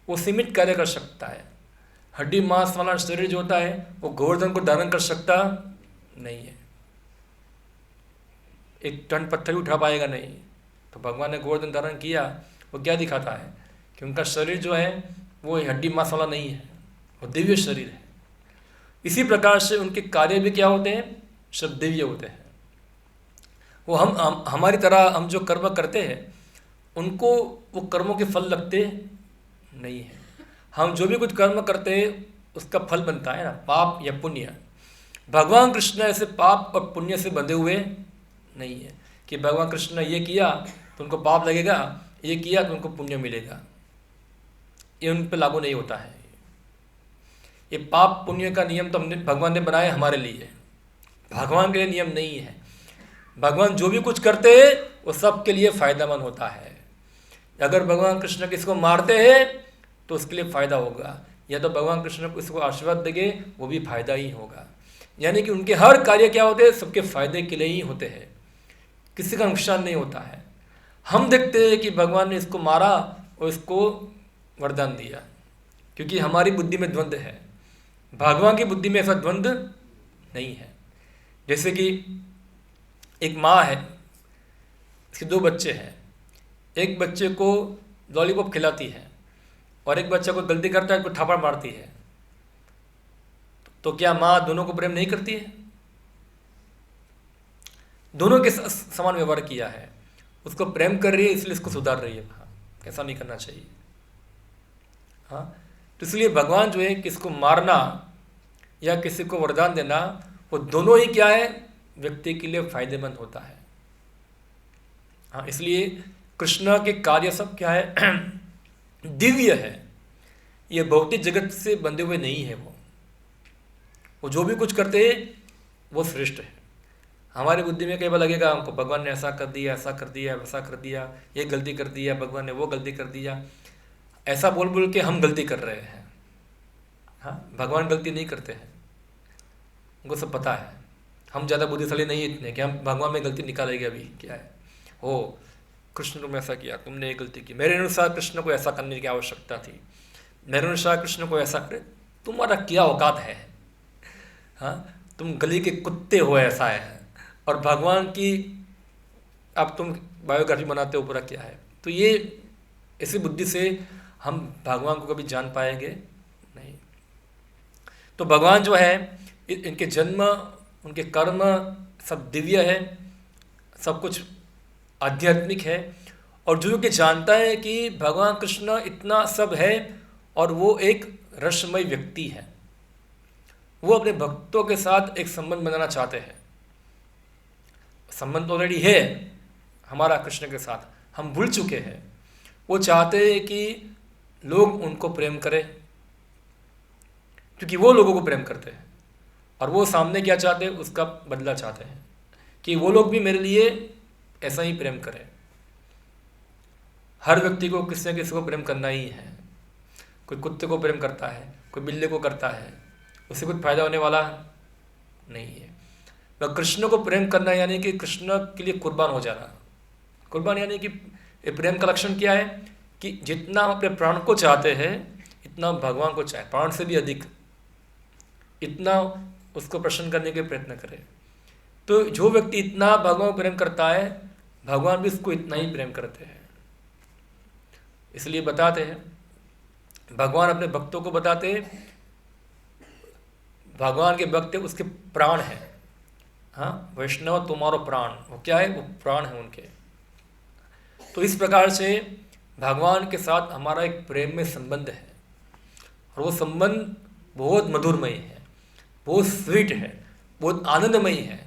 वो सीमित कार्य कर सकता है। हड्डी मांस वाला शरीर जो होता है वो गोवर्धन को धारण कर सकता नहीं है, एक टन पत्थर भी उठा पाएगा नहीं। तो भगवान ने गोवर्धन धारण किया, वो क्या दिखाता है कि उनका शरीर जो है वो हड्डी मांस वाला नहीं है, वो दिव्य शरीर है। इसी प्रकार से उनके कार्य भी क्या होते हैं? सब दिव्य होते हैं। वो हमारी तरह हम जो कर्म करते हैं उनको वो कर्मों के फल लगते नहीं है। हम जो भी कुछ कर्म करते हैं उसका फल बनता है ना, पाप या पुण्य। भगवान कृष्ण ऐसे पाप और पुण्य से बंधे हुए नहीं है कि भगवान कृष्ण ने ये किया तो उनको पाप लगेगा, ये किया तो उनको पुण्य मिलेगा। ये उन पर लागू नहीं होता है। ये पाप पुण्य का नियम तो हमने भगवान ने बनाया हमारे लिए, भगवान के लिए नियम नहीं है। भगवान जो भी कुछ करते हैं वो सबके लिए फायदेमंद होता है। अगर भगवान कृष्ण किसी को मारते हैं तो उसके लिए फायदा होगा, या तो भगवान कृष्ण को किसी को आशीर्वाद देंगे वो भी फायदा ही होगा। यानी कि उनके हर कार्य क्या होते हैं? सबके फायदे के लिए ही होते हैं, किसी का नुकसान नहीं होता है। हम देखते हैं कि भगवान ने इसको मारा और इसको वरदान दिया, क्योंकि हमारी बुद्धि में द्वंद्व है। भगवान की बुद्धि में ऐसा द्वंद्व नहीं है। जैसे कि एक माँ है, इसके 2 बच्चे हैं। एक बच्चे को लॉलीपॉप खिलाती है और एक बच्चा कोई गलती करता है उसको थप्पड़ मारती है, तो क्या माँ दोनों को प्रेम नहीं करती है? दोनों के समान व्यवहार किया है, उसको प्रेम कर रही है इसलिए इसको सुधार रही है। हाँ, ऐसा नहीं करना चाहिए। हाँ, तो इसलिए भगवान जो है किसको मारना या किसी को वरदान देना, वो दोनों ही क्या है? व्यक्ति के लिए फायदेमंद होता है। हाँ, इसलिए कृष्ण के कार्य सब क्या है? दिव्य है। ये भौतिक जगत से बंधे हुए नहीं है। वो जो भी कुछ करते हैं वो श्रेष्ठ है। हमारी बुद्धि में कई बार लगेगा हमको भगवान ने ऐसा कर दिया, ऐसा कर दिया, वैसा कर दिया, ये गलती कर दिया, भगवान ने वो गलती कर दिया, ऐसा बोल बोल के हम गलती कर रहे हैं। हाँ, भगवान गलती नहीं करते हैं, उनको सब पता है। हम ज़्यादा बुद्धिशाली नहीं इतने कि हम भगवान में गलती निकालेंगे। अभी क्या है, हो कृष्ण तुम ऐसा किया, तुमने ये गलती की, मेरे अनुसार कृष्ण को ऐसा करने की आवश्यकता थी, मेरे अनुसार कृष्ण को ऐसा करे, तुम्हारा क्या औकात है? हाँ, तुम गली के कुत्ते हो, ऐसा है। और भगवान की अब तुम बायोग्राफी बनाते हो, पूरा क्या है? तो ये इसी बुद्धि से हम भगवान को कभी जान पाएंगे नहीं। तो भगवान जो है इनके जन्म, उनके कर्म सब दिव्य है, सब कुछ आध्यात्मिक है। और जो कि जानता है कि भगवान कृष्ण इतना सब है और वो एक रसमय व्यक्ति है, वो अपने भक्तों के साथ एक संबंध बनाना चाहते हैं। संबंध ऑलरेडी है हमारा कृष्ण के साथ, हम भूल चुके हैं। वो चाहते हैं कि लोग उनको प्रेम करें, क्योंकि वो लोगों को प्रेम करते हैं, और वो सामने क्या चाहते हैं? उसका बदला चाहते हैं कि वो लोग भी मेरे लिए ऐसा ही प्रेम करें। हर व्यक्ति को किसी न किसी को प्रेम करना ही है। कोई कुत्ते को प्रेम करता है, कोई बिल्ली को करता है, उससे कुछ फायदा होने वाला नहीं है। वह कृष्ण को प्रेम करना यानी कि कृष्ण के लिए कुर्बान हो जाना। कुर्बान यानी कि प्रेम का लक्षण क्या है कि जितना हम अपने प्राण को चाहते हैं इतना भगवान को चाहे, प्राण से भी अधिक, इतना उसको प्रसन्न करने के प्रयत्न करें। तो जो व्यक्ति इतना भगवान को प्रेम करता है, भगवान भी उसको इतना ही प्रेम करते हैं। इसलिए बताते हैं, भगवान अपने भक्तों को बताते हैं, भगवान के भक्त उसके प्राण हैं। हाँ, वैष्णव तुम्हारो प्राण, वो क्या है? वो प्राण है उनके। तो इस प्रकार से भगवान के साथ हमारा एक प्रेम में संबंध है, और वो संबंध बहुत मधुरमयी है, बहुत स्वीट है, बहुत आनंदमयी है।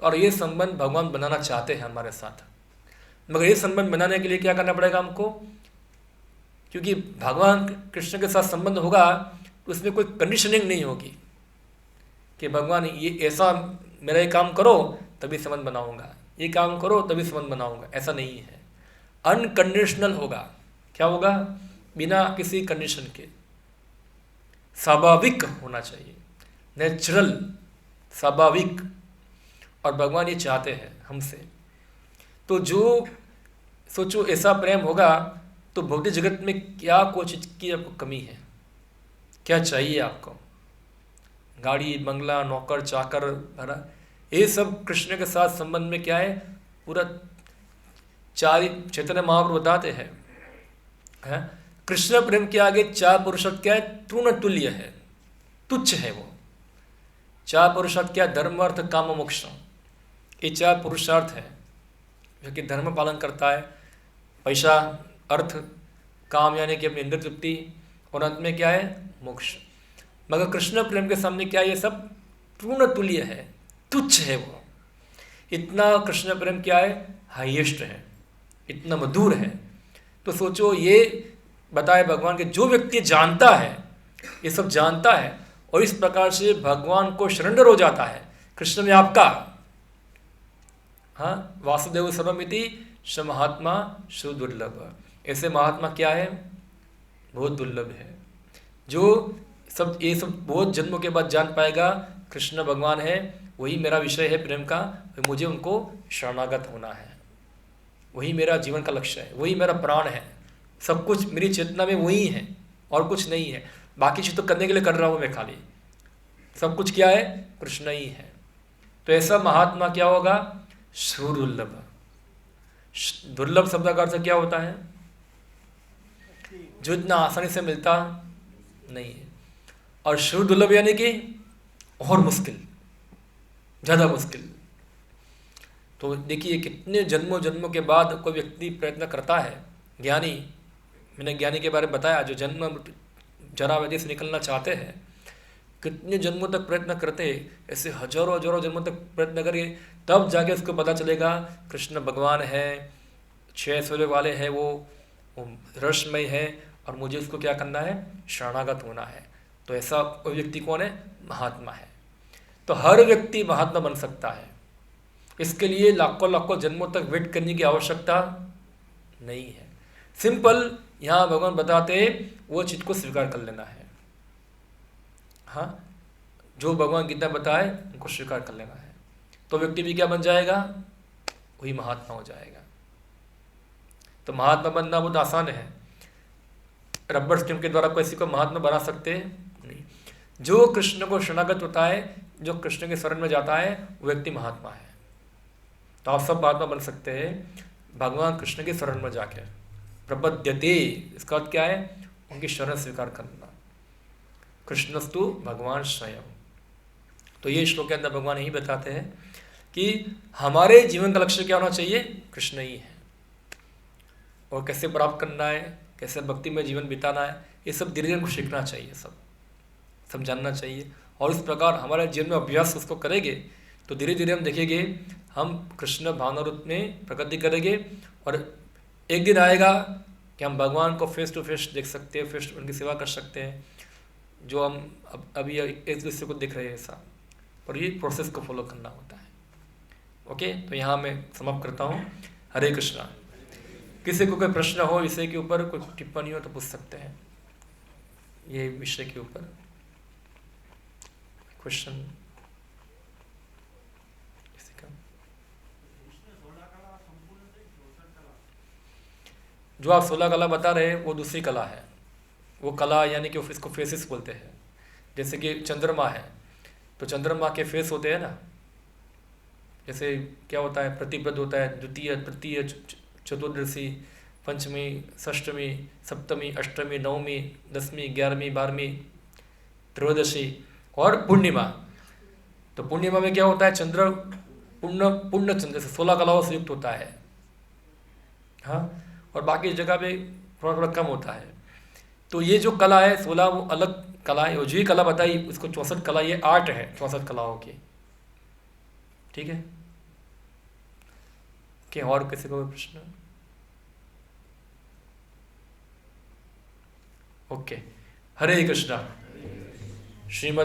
और ये संबंध भगवान बनाना चाहते हैं हमारे साथ। मगर ये संबंध बनाने के लिए क्या करना पड़ेगा हमको? क्योंकि भगवान कृष्ण के साथ संबंध होगा तो उसमें कोई कंडीशनिंग नहीं होगी कि भगवान ये ऐसा मेरा ये काम करो तभी संबंध बनाऊंगा, ये काम करो तभी संबंध बनाऊंगा, ऐसा नहीं है। अनकंडीशनल होगा। क्या होगा? बिना किसी कंडीशन के, स्वाभाविक होना चाहिए, नेचुरल, स्वाभाविक। और भगवान ये चाहते हैं हमसे। तो जो सोचो ऐसा प्रेम होगा तो भौतिक जगत में क्या कोई चीज़ की आपको कमी है? क्या चाहिए आपको? गाड़ी, बंगला, नौकर, चाकर, है ना? ये सब कृष्ण के साथ संबंध में क्या है? पूरा चैतन्य महाप्रभु बताते हैं, कृष्ण प्रेम के आगे चार पुरुषार्थ क्या है? तृण तुल्य है, तुच्छ है वो। चार पुरुषार्थ क्या? धर्म, अर्थ, काम, मोक्ष। ये चार पुरुषार्थ है जो कि धर्म पालन करता है, पैसा, अर्थ, काम यानी कि अपनी इंद्रिय तृप्ति, और अंत में क्या है? मोक्ष। मगर कृष्ण प्रेम के सामने क्या? ये सब तृण तुल्य है, तुच्छ है वो। इतना कृष्ण प्रेम क्या है? हाईएस्ट है, इतना मधुर है। तो सोचो, ये बताए भगवान के जो व्यक्ति जानता है, ये सब जानता है और इस प्रकार से भगवान को सरेंडर हो जाता है, कृष्ण में आपका, हाँ, वासुदेव सर्वमिति स महात्मा सुदुर्लभ। ऐसे महात्मा क्या है? बहुत दुर्लभ है। जो सब ये सब बहुत जन्मों के बाद जान पाएगा कृष्ण भगवान है, वही मेरा विषय है प्रेम का, मुझे उनको शरणागत होना है, वही मेरा जीवन का लक्ष्य है, वही मेरा प्राण है, सब कुछ मेरी चेतना में वही है और कुछ नहीं है। बाकी चीज़ तो करने के लिए कर रहा हूँ मैं, खाली सब कुछ क्या है? कृष्ण ही है। तो ऐसा महात्मा क्या होगा? सुदुर्लभ। दुर्लभ शब्द का अर्थ क्या होता है? जो इतना आसानी से मिलता नहीं है। और सुदुर्लभ यानी कि और मुश्किल, ज़्यादा मुश्किल। तो देखिए कितने जन्मों जन्मों के बाद कोई व्यक्ति प्रयत्न करता है, ज्ञानी, मैंने ज्ञानी के बारे में बताया, जो जन्म जरा व्याधि से निकलना चाहते हैं, कितने जन्मों तक प्रयत्न करते, ऐसे हजारों हजारों जन्मों तक प्रयत्न करिए, तब जाके उसको पता चलेगा कृष्ण भगवान है, 6 सूर्य वाले हैं, वो रसमय है और मुझे उसको क्या करना है? शरणागत होना है। तो ऐसा कोई व्यक्ति कौन है? महात्मा है। तो हर व्यक्ति महात्मा बन सकता है। इसके लिए लाखों लाखों जन्मों तक वेट करने की आवश्यकता नहीं है। सिंपल यहाँ भगवान बताते वो चीज़ को स्वीकार कर लेना है। हाँ, जो भगवान गीता बताए उनको स्वीकार कर लेना है, तो व्यक्ति भी क्या बन जाएगा? वही महात्मा हो जाएगा। तो महात्मा बनना बहुत आसान है। रबर स्टैम्प के द्वारा किसी को महात्मा बना सकते नहीं। जो कृष्ण को शरणागत होता है, जो कृष्ण के शरण में जाता है, वो व्यक्ति महात्मा है। तो आप सब महात्मा बन सकते हैं भगवान कृष्ण के शरण में जाके। प्रपद्यते, इसका अर्थ क्या है? उनकी शरण स्वीकार करना। कृष्णस्तु भगवान स्वयं। तो ये श्लोक के अंदर भगवान यही बताते हैं कि हमारे जीवन का लक्ष्य क्या होना चाहिए? कृष्ण ही है। और कैसे प्राप्त करना है, कैसे भक्ति में जीवन बिताना है, ये सब धीरे धीरे हमको सीखना चाहिए, सब जानना चाहिए। और इस प्रकार हमारे जीवन में अभ्यास उसको करेंगे तो धीरे धीरे हम देखेंगे हम कृष्ण भावना रूप में प्रगति करेंगे। और एक दिन आएगा कि हम भगवान को फेस टू फेस देख सकते हैं, फेस उनकी सेवा कर सकते हैं, जो हम अभी एक दूसरे को देख रहे हैं ऐसा। और ये प्रोसेस को फॉलो करना होता है। ओके, तो यहाँ मैं समाप्त करता हूँ। हरे कृष्णा। किसी को कोई प्रश्न हो विषय के ऊपर, कोई टिप्पणी हो तो पूछ सकते हैं। ये विषय के ऊपर क्वेश्चन। जो आप 16 कला बता रहे हैं वो दूसरी कला है। वो कला यानी कि इसको फेसेस बोलते हैं। जैसे कि चंद्रमा है तो चंद्रमा के फेस होते हैं ना, जैसे क्या होता है, प्रतिपद होता है, द्वितीय, तृतीय, चतुर्दशी, पंचमी, षष्टमी, सप्तमी, अष्टमी, नवमी, दसवीं, 11वीं, 12वीं, त्रयोदशी और पूर्णिमा। तो पूर्णिमा में क्या होता है, चंद्र पूर्ण चंद्र से 16 कलाओं से युक्त होता है। हाँ, और बाकी जगह पे थोड़ा थोड़ा कम होता है। तो ये जो कला है 16 वो अलग कला है, और जो कला बताई उसको 64 कला, ये आर्ट है 64 कलाओं की। ठीक है, क्या और किसी को प्रश्न? ओके, हरे कृष्णा। श्रीमद